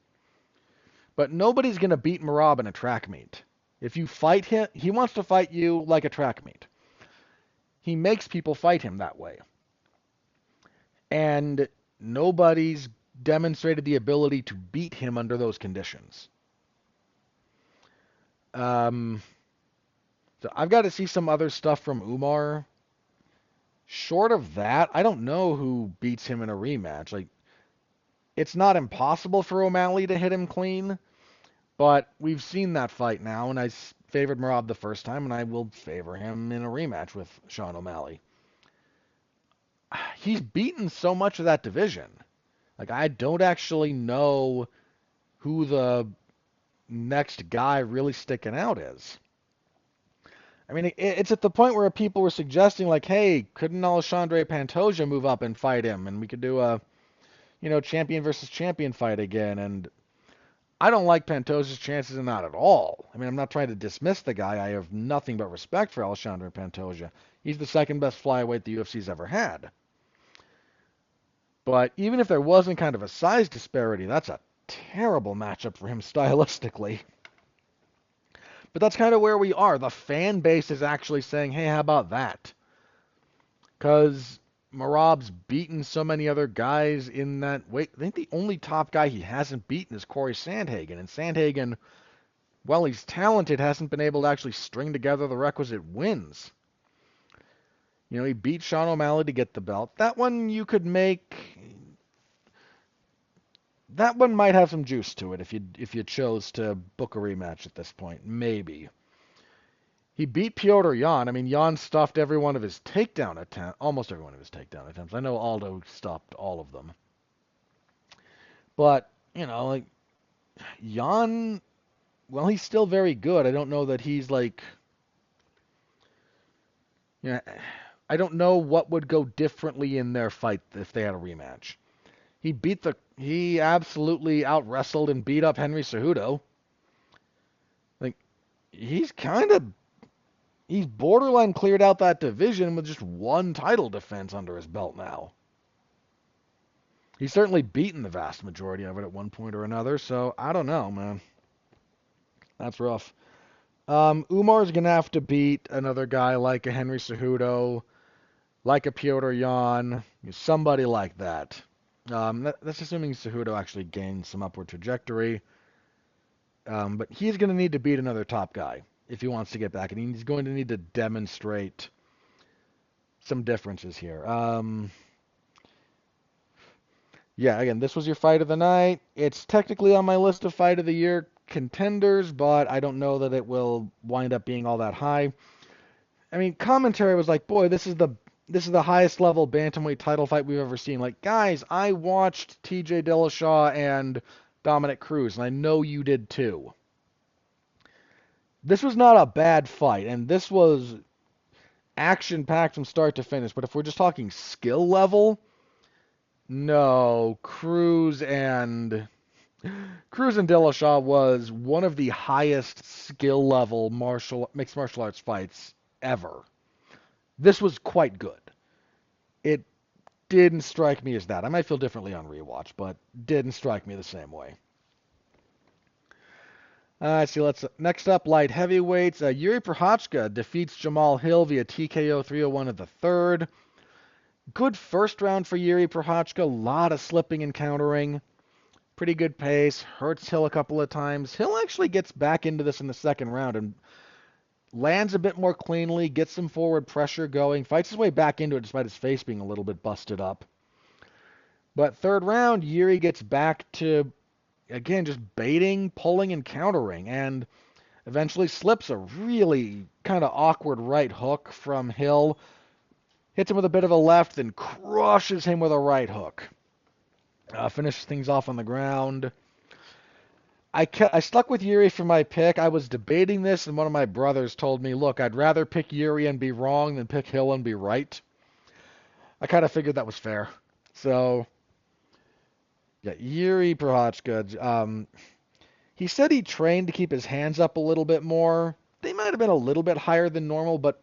But nobody's going to beat Merab in a track meet. If you fight him, he wants to fight you like a track meet. He makes people fight him that way. And nobody's demonstrated the ability to beat him under those conditions. So I've got to see some other stuff from Umar. Short of that, I don't know who beats him in a rematch. Like, it's not impossible for O'Malley to hit him clean, but we've seen that fight now, and I favored Merab the first time, and I will favor him in a rematch with Sean O'Malley. He's beaten so much of that division. Like, I don't actually know who the next guy really sticking out is. I mean, it's at the point where people were suggesting, like, hey, couldn't Alexandre Pantoja move up and fight him, and we could do a, champion versus champion fight again, and I don't like Pantoja's chances in that at all. I mean, I'm not trying to dismiss the guy. I have nothing but respect for Alexandre Pantoja. He's the second best flyweight the UFC's ever had. But even if there wasn't kind of a size disparity, that's a terrible matchup for him stylistically. But that's kind of where we are. The fan base is actually saying, hey, how about that? Because Merab's beaten so many other guys in that weight. I think the only top guy he hasn't beaten is Corey Sandhagen. And Sandhagen, while he's talented, hasn't been able to actually string together the requisite wins. He beat Sean O'Malley to get the belt. That one you could make. That one might have some juice to it if you chose to book a rematch at this point. Maybe. He beat Petr Yan. I mean, Yan stuffed every one of his takedown attempts. Almost every one of his takedown attempts. I know Aldo stopped all of them. But, like, Yan, well, he's still very good. I don't know that he's like... I don't know what would go differently in their fight if they had a rematch. He absolutely out-wrestled and beat up Henry Cejudo. Like, he's borderline cleared out that division with just one title defense under his belt now. He's certainly beaten the vast majority of it at one point or another, so I don't know, man. That's rough. Umar's going to have to beat another guy like a Henry Cejudo, like a Petr Yan, somebody like that. That's assuming Cejudo actually gains some upward trajectory. But he's going to need to beat another top guy if he wants to get back. And he's going to need to demonstrate some differences here. Yeah, again, this was your fight of the night. It's technically on my list of fight of the year contenders, but I don't know that it will wind up being all that high. I mean, commentary was like, boy, this is the highest level bantamweight title fight we've ever seen. Like, guys, I watched TJ Dillashaw and Dominic Cruz, and I know you did too. This was not a bad fight, and this was action-packed from start to finish. But if we're just talking skill level, no, Cruz and Dillashaw was one of the highest skill level mixed martial arts fights ever. This was quite good. It didn't strike me as that. I might feel differently on rewatch, but didn't strike me the same way. See, next up, light heavyweights. Yuri Prochazka defeats Jamal Hill via TKO 301 of the third. Good first round for Yuri Prochazka. A lot of slipping and countering. Pretty good pace. Hurts Hill a couple of times. Hill actually gets back into this in the second round and lands a bit more cleanly, gets some forward pressure going, fights his way back into it despite his face being a little bit busted up. But third round, Yuri gets back to, again, just baiting, pulling, and countering, and eventually slips a really kind of awkward right hook from Hill, hits him with a bit of a left, then crushes him with a right hook. Finishes things off on the ground. I stuck with Yuri for my pick. I was debating this, and one of my brothers told me, look, I'd rather pick Yuri and be wrong than pick Hill and be right. I kind of figured that was fair. So, yeah, Yuri Prochazka. He said he trained to keep his hands up a little bit more. They might have been a little bit higher than normal, but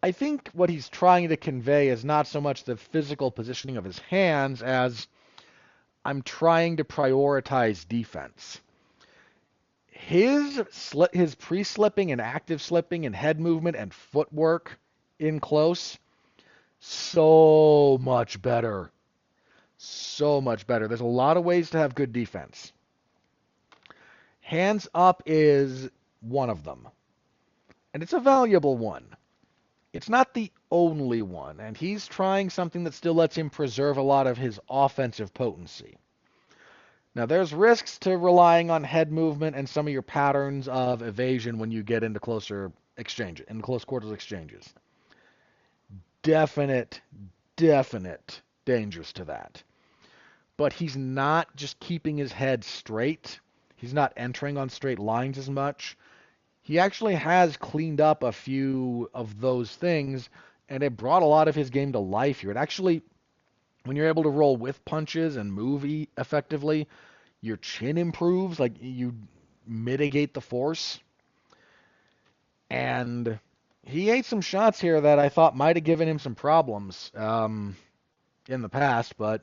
I think what he's trying to convey is not so much the physical positioning of his hands as I'm trying to prioritize defense. His pre-slipping and active slipping and head movement and footwork in close, so much better. So much better. There's a lot of ways to have good defense. Hands up is one of them. And it's a valuable one. It's not the only one, and he's trying something that still lets him preserve a lot of his offensive potency. Now, there's risks to relying on head movement and some of your patterns of evasion when you get into close quarters exchanges. Definite dangers to that. But he's not just keeping his head straight. He's not entering on straight lines as much. He actually has cleaned up a few of those things, and it brought a lot of his game to life here. It actually, when you're able to roll with punches and move effectively, your chin improves, like you mitigate the force. And he ate some shots here that I thought might have given him some problems in the past, but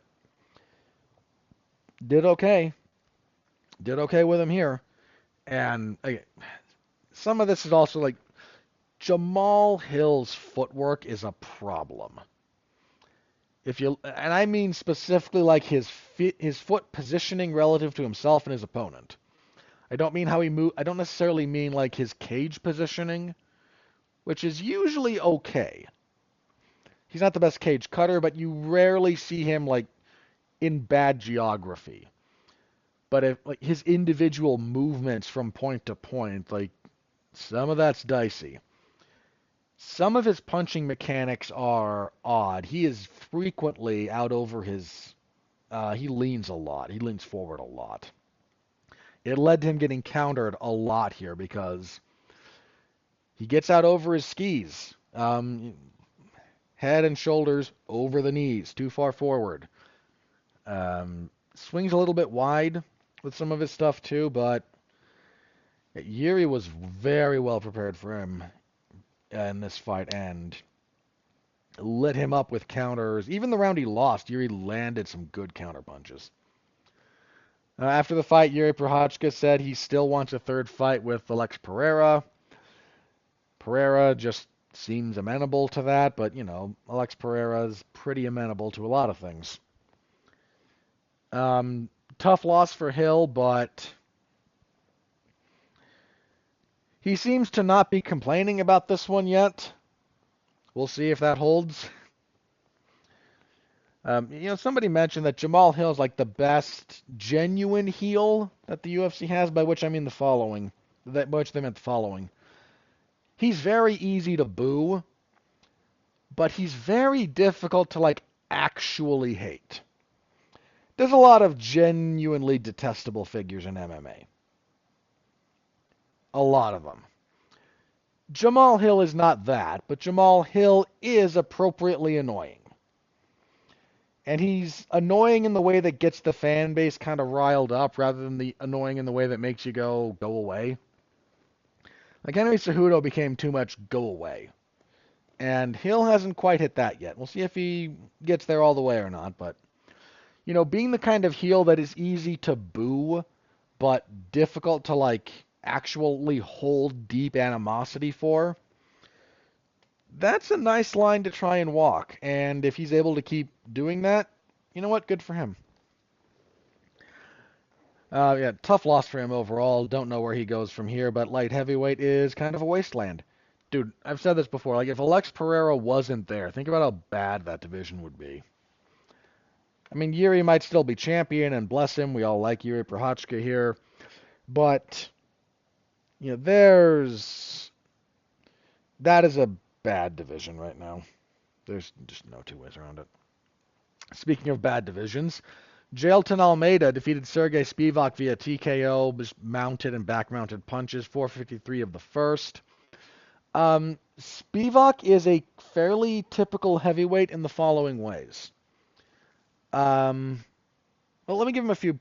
did okay. Did okay with him here. And some of this is also like Jamal Hill's footwork is a problem. And I mean specifically like his foot positioning relative to himself and his opponent. I don't mean how he move. I don't necessarily mean like his cage positioning, which is usually okay. He's not the best cage cutter, but you rarely see him like in bad geography. But if like his individual movements from point to point, like some of that's dicey. Some of his punching mechanics are odd. He is frequently out over his. He leans a lot. He leans forward a lot. It led to him getting countered a lot here because he gets out over his skis. Head and shoulders over the knees, too far forward. Swings a little bit wide with some of his stuff too, but Yuri was very well prepared for him in this fight and lit him up with counters. Even the round he lost, Yuri landed some good counter punches. After the fight, Yuri Prochazka said he still wants a third fight with Alex Pereira. Pereira just seems amenable to that, but, Alex Pereira's pretty amenable to a lot of things. Tough loss for Hill, but he seems to not be complaining about this one yet. We'll see if that holds. Somebody mentioned that Jamal Hill is like the best genuine heel that the UFC has, by which I mean the following. By which they meant the following. He's very easy to boo, but he's very difficult to actually hate. There's a lot of genuinely detestable figures in MMA. A lot of them. Jamal Hill is not that, but Jamal Hill is appropriately annoying. And he's annoying in the way that gets the fan base kind of riled up rather than the annoying in the way that makes you go away. Like Henry Cejudo became too much go away. And Hill hasn't quite hit that yet. We'll see if he gets there all the way or not. But, being the kind of heel that is easy to boo, but difficult to, actually hold deep animosity for, that's a nice line to try and walk. And if he's able to keep doing that, you know what? Good for him. Yeah, tough loss for him overall. Don't know where he goes from here, but light heavyweight is kind of a wasteland. Dude, I've said this before. If Alex Pereira wasn't there, think about how bad that division would be. I mean, Yuri might still be champion, and bless him, we all like Yuri Prochazka here. But, that is a bad division right now. There's just no two ways around it. Speaking of bad divisions, Jailton Almeida defeated Sergey Spivak via TKO, just mounted and back-mounted punches, 4:53 of the first. Spivak is a fairly typical heavyweight in the following ways. Well, let me give him a few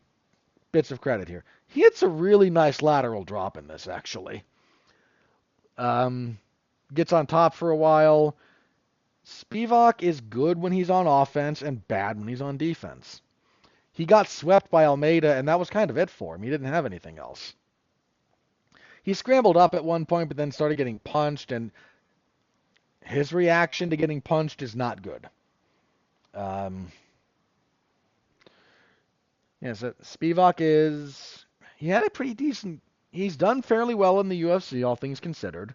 bits of credit here. He hits a really nice lateral drop in this, actually. Gets on top for a while. Spivak is good when he's on offense and bad when he's on defense. He got swept by Almeida, and that was kind of it for him. He didn't have anything else. He scrambled up at one point, but then started getting punched, and his reaction to getting punched is not good. So Spivak he had a pretty decent, he's done fairly well in the UFC, all things considered.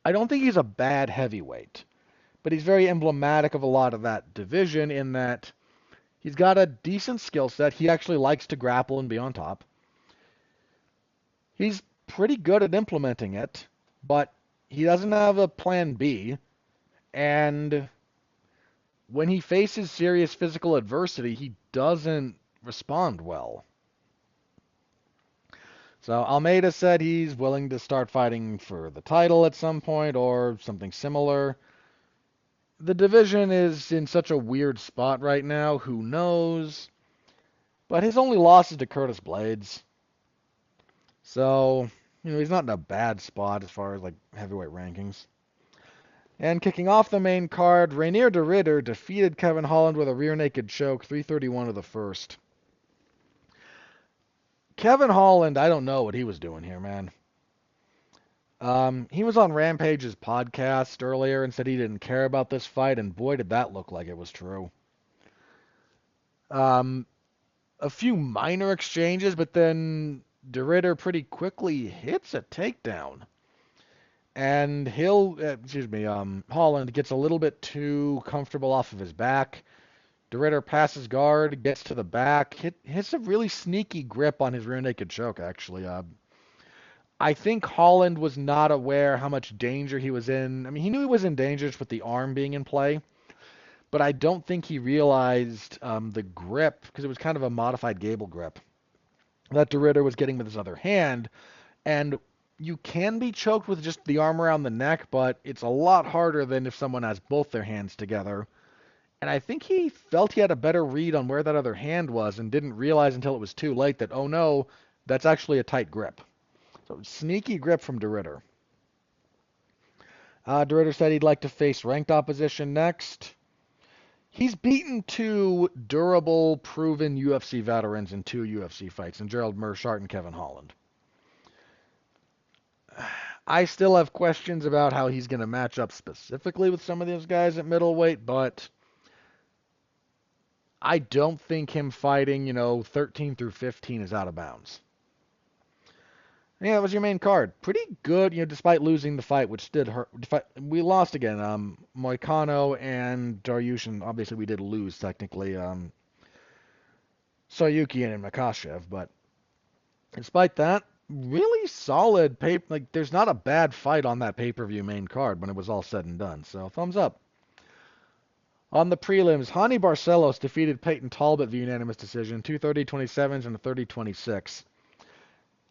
I don't think he's a bad heavyweight, but he's very emblematic of a lot of that division in that he's got a decent skill set. He actually likes to grapple and be on top. He's pretty good at implementing it, but he doesn't have a plan B. And when he faces serious physical adversity, he doesn't respond well. So Almeida said he's willing to start fighting for the title at some point or something similar. The division is in such a weird spot right now. Who knows? But his only loss is to Curtis Blades. So, he's not in a bad spot as far as heavyweight rankings. And kicking off the main card, Reinier de Ridder defeated Kevin Holland with a rear naked choke, 3:31 of the first. Kevin Holland, I don't know what he was doing here, man. He was on Rampage's podcast earlier and said he didn't care about this fight, and boy, did that look like it was true. A few minor exchanges, but then de Ridder pretty quickly hits a takedown. And Holland gets a little bit too comfortable off of his back. De Ridder passes guard, gets to the back, hits a really sneaky grip on his rear naked choke, actually. I think Holland was not aware how much danger he was in. I mean, he knew he was in danger just with the arm being in play, but I don't think he realized the grip, because it was kind of a modified Gable grip, that de Ridder was getting with his other hand. And you can be choked with just the arm around the neck, but it's a lot harder than if someone has both their hands together. And I think he felt he had a better read on where that other hand was and didn't realize until it was too late that, oh no, that's actually a tight grip. So sneaky grip from de Ridder. De Ridder said he'd like to face ranked opposition next. He's beaten two durable, proven UFC veterans in two UFC fights, in Gerald Meerschaert and Kevin Holland. I still have questions about how he's going to match up specifically with some of those guys at middleweight, but I don't think him fighting, 13 through 15 is out of bounds. Yeah, that was your main card. Pretty good, despite losing the fight, which did hurt. We lost again. Moicano and Dariush, obviously we did lose technically. Sayuki and Makhachev, but despite that, really solid paper. There's not a bad fight on that pay-per-view main card when it was all said and done. So thumbs up. On the prelims, Hani Barcelos defeated Peyton Talbot via unanimous decision, 2 30-27s and a 30-26.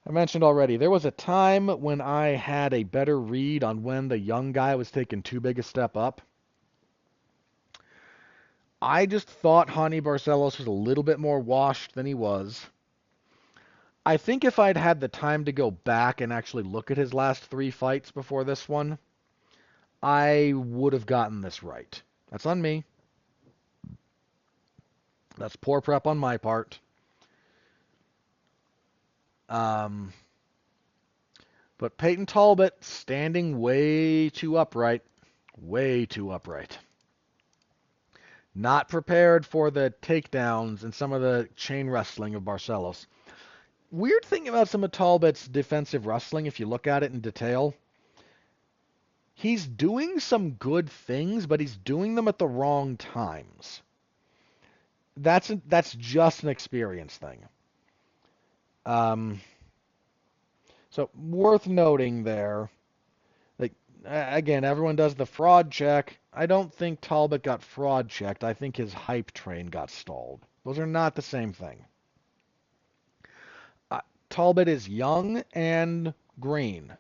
I mentioned already, there was a time when I had a better read on when the young guy was taking too big a step up. I just thought Hani Barcelos was a little bit more washed than he was. I think if I'd had the time to go back and actually look at his last three fights before this one, I would have gotten this right. That's on me. That's poor prep on my part. But Peyton Talbot standing way too upright. Way too upright. Not prepared for the takedowns and some of the chain wrestling of Barcelos. Weird thing about some of Talbot's defensive wrestling, if you look at it in detail, he's doing some good things, but he's doing them at the wrong times. That's just an experience thing. So worth noting there. Like again, everyone does the fraud check. I don't think Talbot got fraud checked. I think his hype train got stalled. Those are not the same thing. Talbot is young and green.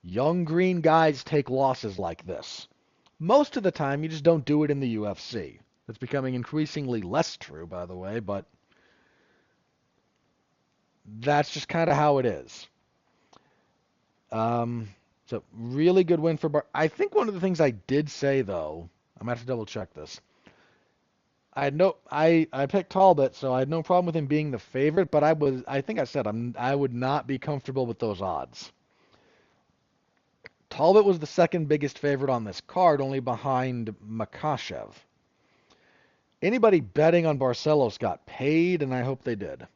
Young green guys take losses like this. Most of the time, you just don't do it in the UFC. That's becoming increasingly less true, by the way, but that's just kind of how it is. So really good win for I think one of the things I did say, though, I'm going to have to double check this. I picked Talbot, so I had no problem with him being the favorite, but I think I said I would not be comfortable with those odds. Talbot was the second biggest favorite on this card, only behind Makhachev. Anybody betting on Barcelos got paid, and I hope they did.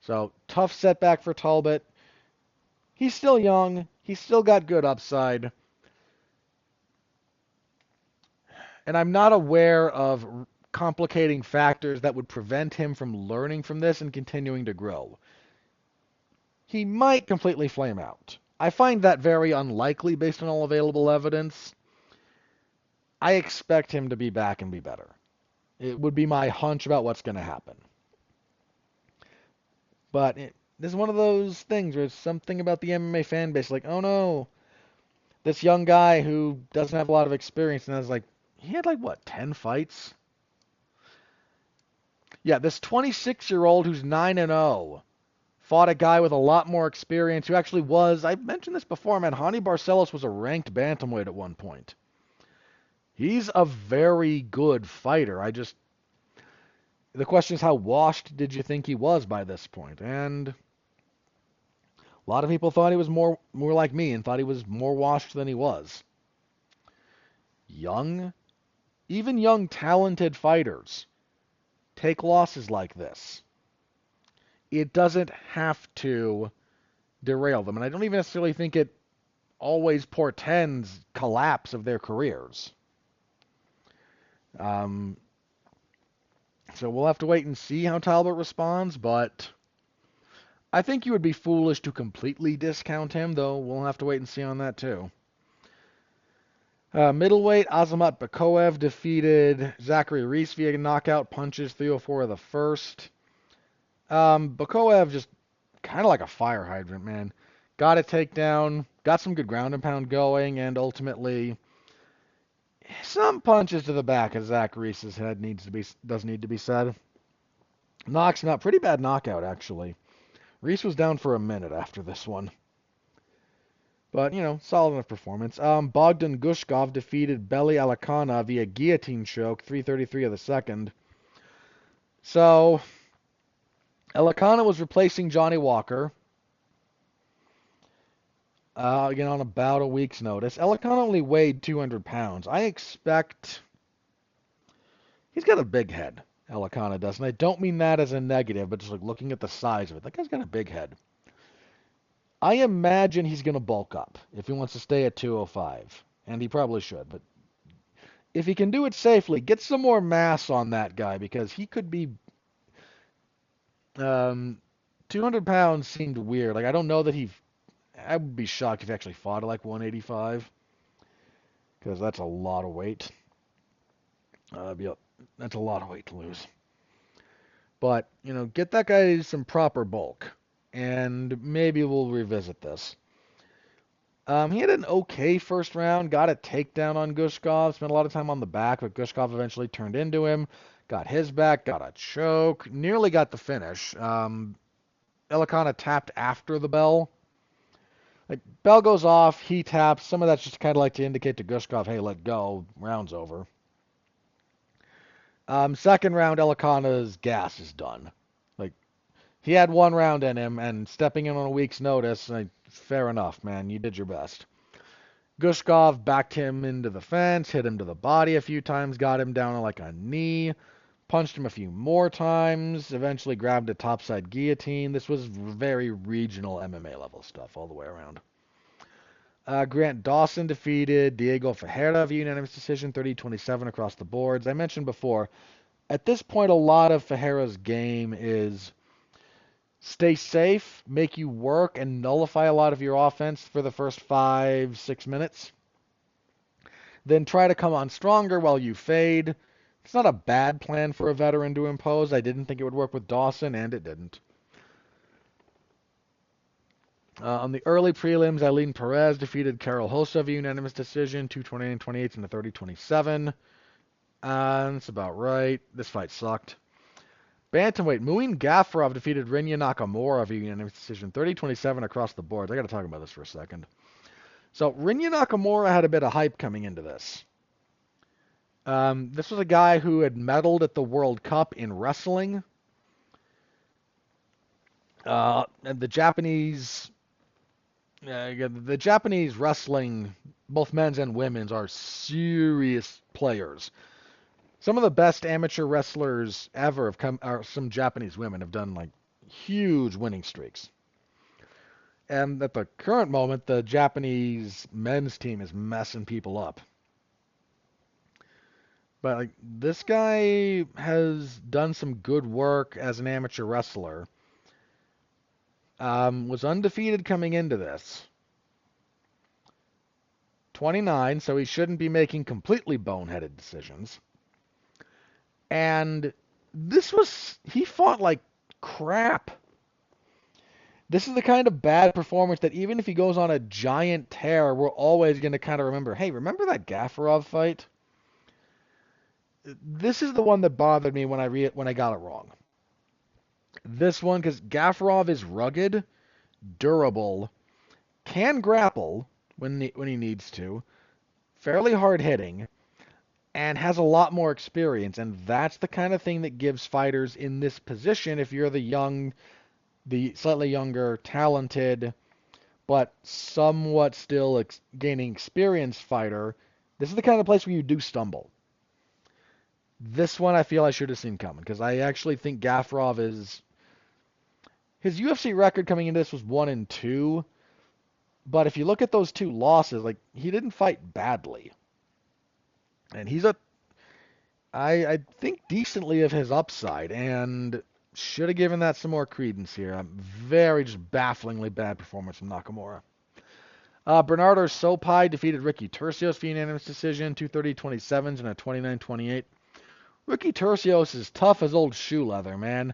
So, tough setback for Talbot. He's still young. He's still got good upside. And I'm not aware of complicating factors that would prevent him from learning from this and continuing to grow. He might completely flame out. I find that very unlikely based on all available evidence. I expect him to be back and be better. It would be my hunch about what's going to happen. But this is one of those things where it's something about the MMA fan base, like, oh no, this young guy who doesn't have a lot of experience, and I was like, he had like, what, 10 fights? Yeah, this 26-year-old who's 9-0 fought a guy with a lot more experience who actually was, I've mentioned this before, man, Hani Barcelos was a ranked bantamweight at one point. He's a very good fighter. The question is, how washed did you think he was by this point? And a lot of people thought he was more like me and thought he was more washed than he was. Even young talented fighters take losses like this. It doesn't have to derail them. And I don't even necessarily think it always portends collapse of their careers. So we'll have to wait and see how Talbot responds, but I think you would be foolish to completely discount him, though we'll have to wait and see on that too. Middleweight, Azamat Bakoev defeated Zachary Reese via knockout punches, 304 of the first. Bakoev just kind of like a fire hydrant, man. Got a takedown, got some good ground and pound going, and ultimately some punches to the back of Zach Reese's head does need to be said. Knocks him out. Pretty bad knockout, actually. Reese was down for a minute after this one. But, solid enough performance. Bogdan Gushkov defeated Belly Alakana via guillotine choke, 3:33 of the second. So, Alakana was replacing Johnny Walker. Again, on about a week's notice. Alakana only weighed 200 pounds. I expect... He's got a big head, Alakana does. And I don't mean that as a negative, but just like looking at the size of it. That guy's got a big head. I imagine he's going to bulk up if he wants to stay at 205. And he probably should. But if he can do it safely, get some more mass on that guy, because he could be... 200 pounds seemed weird. Like, I don't know that I would be shocked if he actually fought at like 185. Because that's a lot of weight. That's a lot of weight to lose. But, get that guy some proper bulk. And maybe we'll revisit this. He had an okay first round, got a takedown on Gushkov, spent a lot of time on the back, but Gushkov eventually turned into him, got his back, got a choke, nearly got the finish. Elikana tapped after the bell. Like, bell goes off, he taps. Some of that's just kind of like to indicate to Gushkov, hey, let go, round's over. Second round, Elikana's gas is done. Like, he had one round in him, and stepping in on a week's notice, like, fair enough, man, you did your best. Gushkov backed him into the fence, hit him to the body a few times, got him down on like a knee, punched him a few more times, eventually grabbed a topside guillotine. This was very regional MMA level stuff all the way around. Grant Dawson defeated Diego Ferreira via unanimous decision, 30-27 across the boards. I mentioned before, at this point, a lot of Ferreira's game is stay safe, make you work, and nullify a lot of your offense for the first 5-6 minutes. Then try to come on stronger while you fade. It's not a bad plan for a veteran to impose. I didn't think it would work with Dawson, and it didn't. On the early prelims, Eileen Perez defeated Carol Hossa via unanimous decision, 229-28 and a 30-27. That's about right. This fight sucked. Bantamweight, Muin Gafurov defeated Rinya Nakamura via unanimous decision, 30-27 across the boards. I got to talk about this for a second. So Rinya Nakamura had a bit of hype coming into this. This was a guy who had medaled at the World Cup in wrestling. And the Japanese wrestling, both men's and women's, are serious players. Some of the best amateur wrestlers ever have come, are some Japanese women have done like huge winning streaks. And at the current moment, the Japanese men's team is messing people up. But like, this guy has done some good work as an amateur wrestler. Was undefeated coming into this. 29, so he shouldn't be making completely boneheaded decisions. And he fought like crap. This is the kind of bad performance that even if he goes on a giant tear, we're always going to kind of remember, hey, remember that Gafurov fight? This is the one that bothered me when I got it wrong. This one, because Gafurov is rugged, durable, can grapple when he needs to, fairly hard hitting, and has a lot more experience. And that's the kind of thing that gives fighters in this position, if you're the slightly younger, talented, but somewhat still gaining experience fighter, this is the kind of place where you do stumble. This one I feel I should have seen coming, because I actually think Gafurov is... His UFC record coming into this was 1-2, but if you look at those two losses, like, he didn't fight badly. And he's I think decently of his upside, and should have given that some more credence here. A very just bafflingly bad performance from Nakamura. Bernardo Sopai defeated Ricky Turcios via unanimous decision, 230-27 and a 29-28. Ricky Turcios is tough as old shoe leather, man.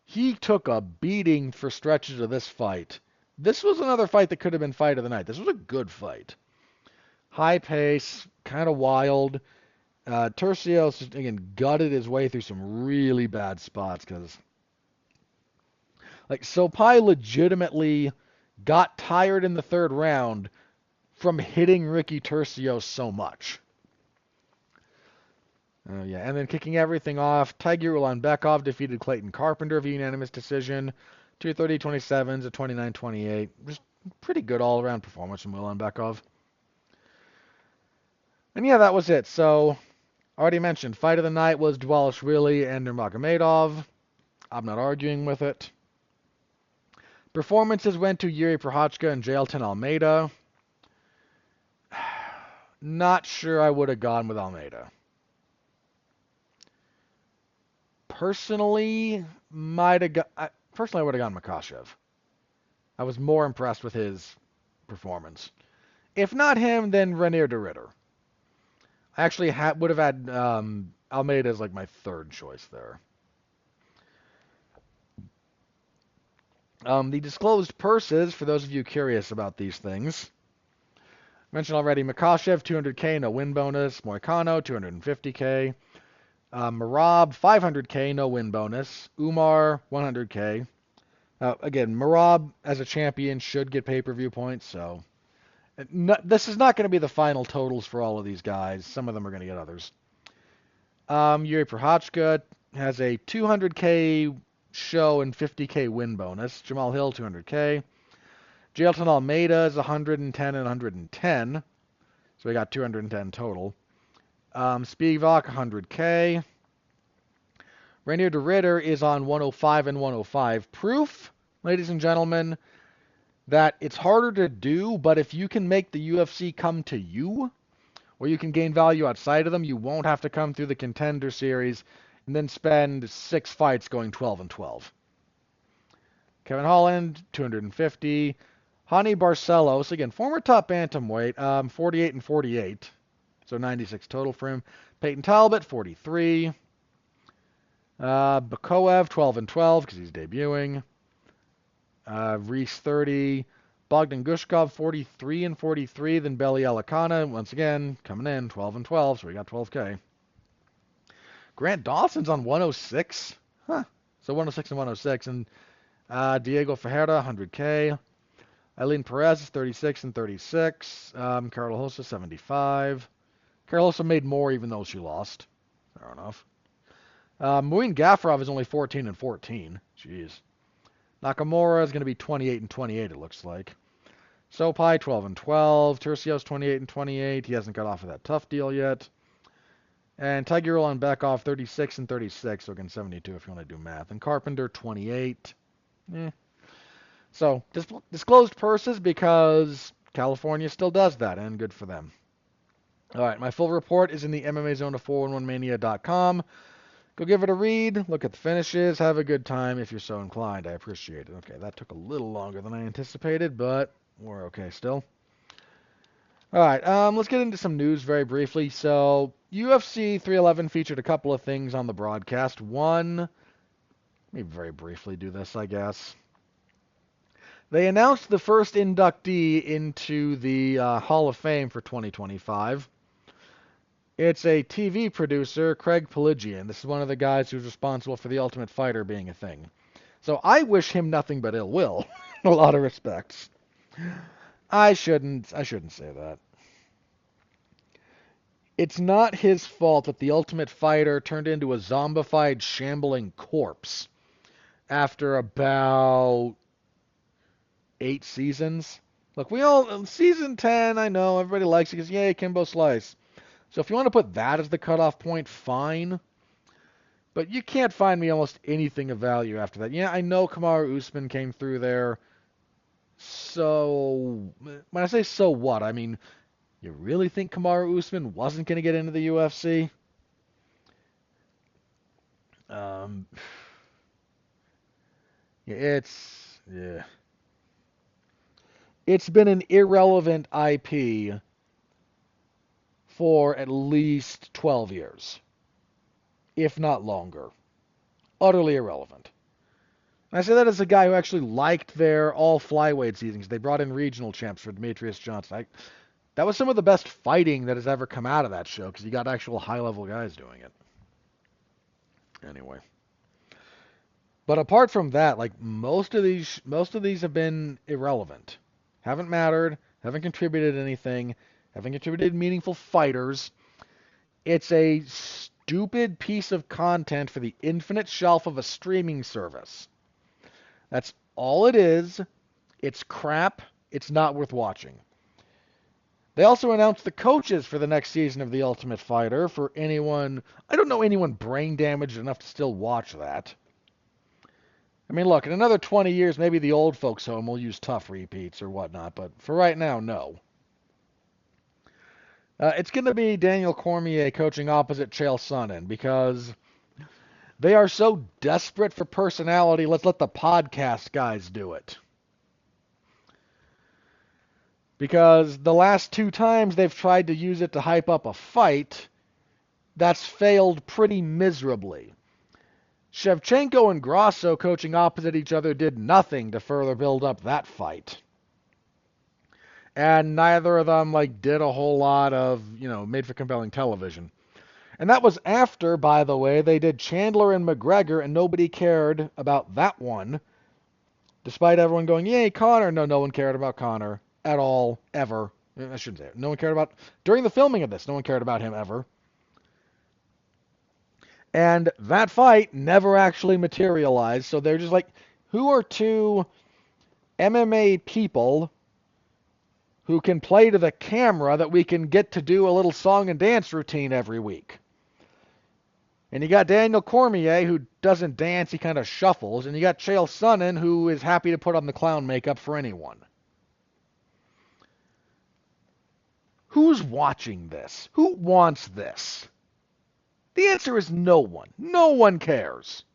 He took a beating for stretches of this fight. This was another fight that could have been fight of the night. This was a good fight. High pace, kind of wild. Turcios, again, gutted his way through some really bad spots because, like, Sopai legitimately got tired in the third round from hitting Ricky Turcios so much. Yeah, and then kicking everything off, Tiger Ulanbekov defeated Clayton Carpenter via unanimous decision, 230-27 to 29-28. Just pretty good all-around performance from Ulanbekov. And yeah, that was it. So, already mentioned, fight of the night was Dvalishvili and Nurmagomedov. I'm not arguing with it. Performances went to Yuri Prochazka and Jailton Almeida. Not sure I would have gone with Almeida. Personally, I would have gone Makhachev. I was more impressed with his performance. If not him, then Renier de Ritter. I actually would have had Almeida as like my third choice there. The disclosed purses, for those of you curious about these things. Mentioned already, Makhachev, 200K, no win bonus. Moicano, 250K. Merab, 500K, no win bonus. Umar, 100K. Again, Merab as a champion should get pay-per-view points, so this is not going to be the final totals for all of these guys. Some of them are going to get others. Yuri Prochazka has a 200K show and 50K win bonus. Jamal Hill, 200K. Jailton Almeida is 110 and 110. So we got 210 total. Spivak, 100K. Rainier de Ritter is on 105 and 105. Proof, ladies and gentlemen, that it's harder to do, but if you can make the UFC come to you, or you can gain value outside of them, you won't have to come through the Contender Series and then spend 6 fights going 12 and 12. Kevin Holland, 250. Hani Barcelos, again, former top bantamweight, 48 and 48. So 96 total for him. Peyton Talbot, 43. Bakoev, 12 and 12 because he's debuting. Reese, 30. Bogdan Gushkov, 43 and 43. Then Belly Alicana, once again, coming in, 12 and 12, so we got 12K. Grant Dawson's on 106. Huh. So 106 and 106. And Diego Ferreira, 100K. Eileen Perez is 36 and 36. Carla Hossa, 75. Carla Hossa made more even though she lost. Fair enough. Muin Gafurov is only 14 and 14. Jeez. Nakamura is going to be 28 and 28, it looks like. Sopai, 12 and 12. Tercios, 28 and 28. He hasn't got off of that tough deal yet. And Tigirul and Bekov, 36 and 36. So again, 72 if you want to do math. And Carpenter, 28. So, disclosed purses because California still does that, and good for them. All right, my full report is in the MMA Zone of 411mania.com. Go give it a read, look at the finishes, have a good time if you're so inclined. I appreciate it. Okay, that took a little longer than I anticipated, but we're okay still. All right, let's get into some news very briefly. So, UFC 311 featured a couple of things on the broadcast. One, let me very briefly do this, I guess. They announced the first inductee into the Hall of Fame for 2025. It's a TV producer, Craig Pelagian. This is one of the guys who's responsible for The Ultimate Fighter being a thing. So I wish him nothing but ill will, in a lot of respects. I shouldn't say that. It's not his fault that The Ultimate Fighter turned into a zombified, shambling corpse after about 8 seasons. Look, season 10, I know, everybody likes it because, yay, Kimbo Slice. So if you want to put that as the cutoff point, fine. But you can't find me almost anything of value after that. Yeah, I know Kamaru Usman came through there. So, when I say so what, I mean, you really think Kamaru Usman wasn't going to get into the UFC? Yeah. It's been an irrelevant IP for at least 12 years, if not longer. Utterly irrelevant. And I say that as a guy who actually liked their all flyweight seasons. They brought in regional champs for Demetrius Johnson. That was some of the best fighting that has ever come out of that show because you got actual high-level guys doing it. Anyway. But apart from that, like most of these have been irrelevant. Haven't mattered, haven't contributed anything, haven't contributed meaningful fighters. It's a stupid piece of content for the infinite shelf of a streaming service. That's all it is. It's crap. It's not worth watching. They also announced the coaches for the next season of The Ultimate Fighter for anyone. I don't know anyone brain damaged enough to still watch that. I mean, look, in another 20 years, maybe the old folks home will use tough repeats or whatnot, but for right now, no. It's going to be Daniel Cormier coaching opposite Chael Sonnen because they are so desperate for personality, let's let the podcast guys do it. Because the last 2 times they've tried to use it to hype up a fight, that's failed pretty miserably. Shevchenko and Grasso coaching opposite each other did nothing to further build up that fight. And neither of them did a whole lot of, made for compelling television. And that was after, by the way, they did Chandler and McGregor and nobody cared about that one. Despite everyone going, yay, Conor, no one cared about Conor at all, ever. I shouldn't say it. No one cared about, during the filming of this, no one cared about him ever. And that fight never actually materialized, so they're just like, who are two MMA people who can play to the camera that we can get to do a little song and dance routine every week? And you got Daniel Cormier, who doesn't dance, he kind of shuffles. And you got Chael Sonnen, who is happy to put on the clown makeup for anyone. Who's watching this? Who wants this? The answer is no one. No one cares.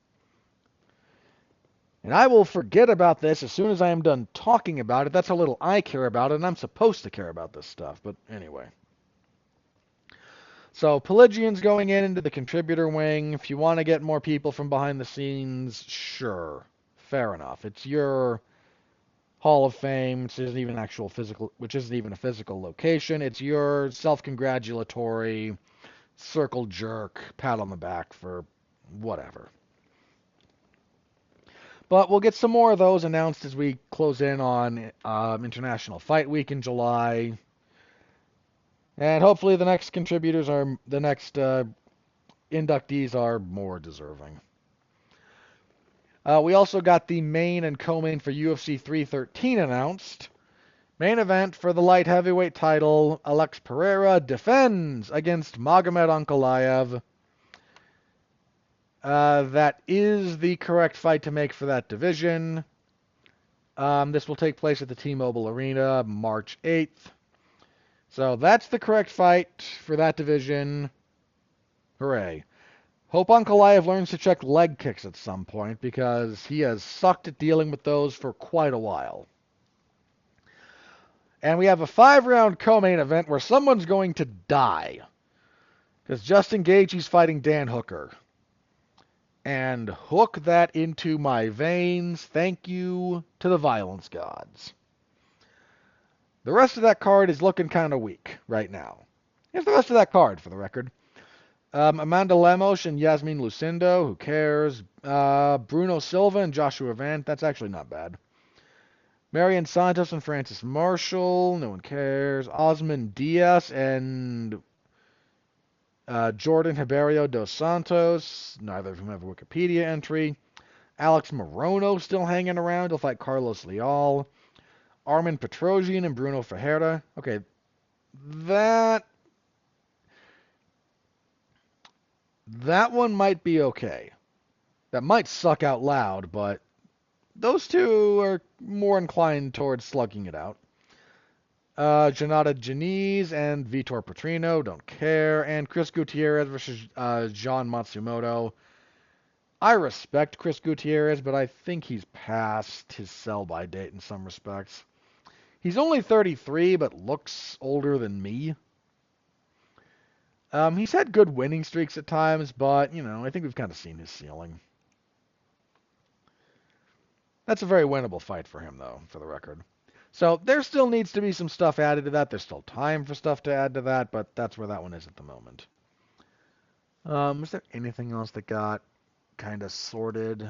And I will forget about this as soon as I am done talking about it. That's how little I care about it, and I'm supposed to care about this stuff. But anyway. So Pelagian's going into the contributor wing. If you want to get more people from behind the scenes, sure. Fair enough. It's your Hall of Fame, which isn't even a physical location. It's your self-congratulatory circle jerk, pat on the back for whatever. But we'll get some more of those announced as we close in on International Fight Week in July. And hopefully the next inductees are more deserving. We also got the main and co-main for UFC 313 announced. Main event for the light heavyweight title, Alex Pereira defends against Magomed Ankalaev. That is the correct fight to make for that division. This will take place at the T-Mobile Arena March 8th. So that's the correct fight for that division. Hooray. Hope Ankalaev learns to check leg kicks at some point because he has sucked at dealing with those for quite a while. And we have a 5-round co-main event where someone's going to die. Because Justin Gaethje's fighting Dan Hooker. And hook that into my veins. Thank you to the violence gods. The rest of that card is looking kind of weak right now. Here's the rest of that card, for the record. Amanda Lemos and Yasmin Lucindo, who cares? Bruno Silva and Joshua Vant, that's actually not bad. Marion Santos and Francis Marshall, no one cares. Osman Diaz and Jordan Hiberio dos Santos, neither of whom have a Wikipedia entry. Alex Morono still hanging around, he'll fight Carlos Leal. Armin Petrosian and Bruno Ferreira. Okay, that one might be okay. That might suck out loud, but those two are more inclined towards slugging it out. Janata Janice and Vitor Petrino, don't care. And Chris Gutierrez versus John Matsumoto. I respect Chris Gutierrez, but I think he's past his sell-by date in some respects. He's only 33, but looks older than me. He's had good winning streaks at times, but, I think we've kind of seen his ceiling. That's a very winnable fight for him, though, for the record. So there still needs to be some stuff added to that. There's still time for stuff to add to that, but that's where that one is at the moment. Was there anything else that got kind of sorted?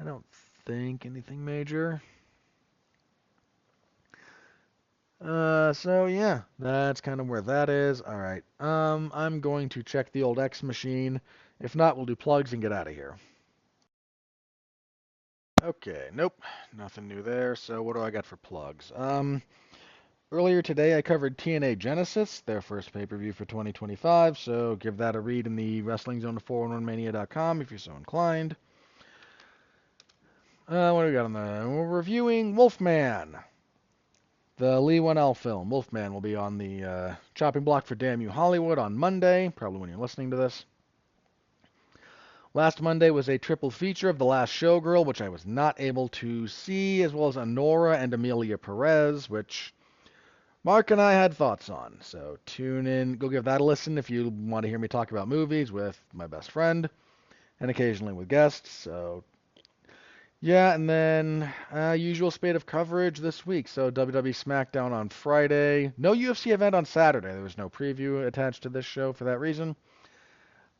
I don't think anything major. So yeah, that's kind of where that is. All right. I'm going to check the old X machine. If not, we'll do plugs and get out of here. Okay, nope, nothing new there. So what do I got for plugs? Earlier today I covered TNA Genesis, their first pay-per-view for 2025, so give that a read in the Wrestling Zone of 411mania.com if you're so inclined. What do we got on there? We're reviewing Wolfman. The Lee Whannell film, Wolfman, will be on the chopping block for Damn You Hollywood on Monday, probably when you're listening to this. Last Monday was a triple feature of The Last Showgirl, which I was not able to see, as well as Honora and Amelia Perez, which Mark and I had thoughts on. So tune in, go give that a listen if you want to hear me talk about movies with my best friend, and occasionally with guests. So yeah, and then usual spate of coverage this week. So WWE SmackDown on Friday. No UFC event on Saturday. There was no preview attached to this show for that reason.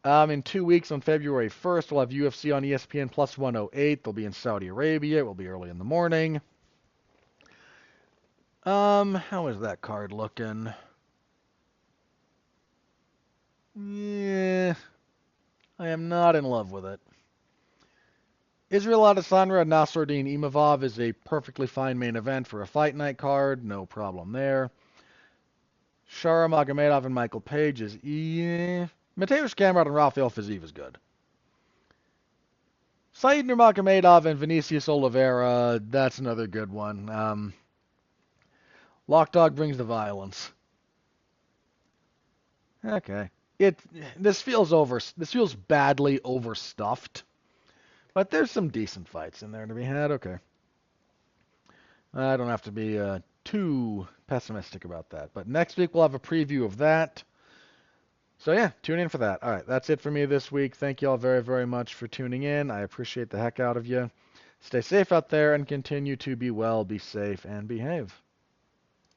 In 2 weeks on February 1st, we'll have UFC on ESPN Plus 108. They'll be in Saudi Arabia. It will be early in the morning. How is that card looking? Yeah, I am not in love with it. Israel Adesanya and Nasruddin Imavov is a perfectly fine main event for a fight night card. No problem there. Shara Magomedov and Michael Page is Mateusz Gamrot and Rafael Fiziev is good. Said Nurmagomedov and Vinicius Oliveira, that's another good one. Lockdog brings the violence. Okay. This feels badly overstuffed. But there's some decent fights in there to be had. Okay. I don't have to be too pessimistic about that. But next week we'll have a preview of that. So yeah, tune in for that. All right, that's it for me this week. Thank you all very, very much for tuning in. I appreciate the heck out of you. Stay safe out there and continue to be well, be safe, and behave.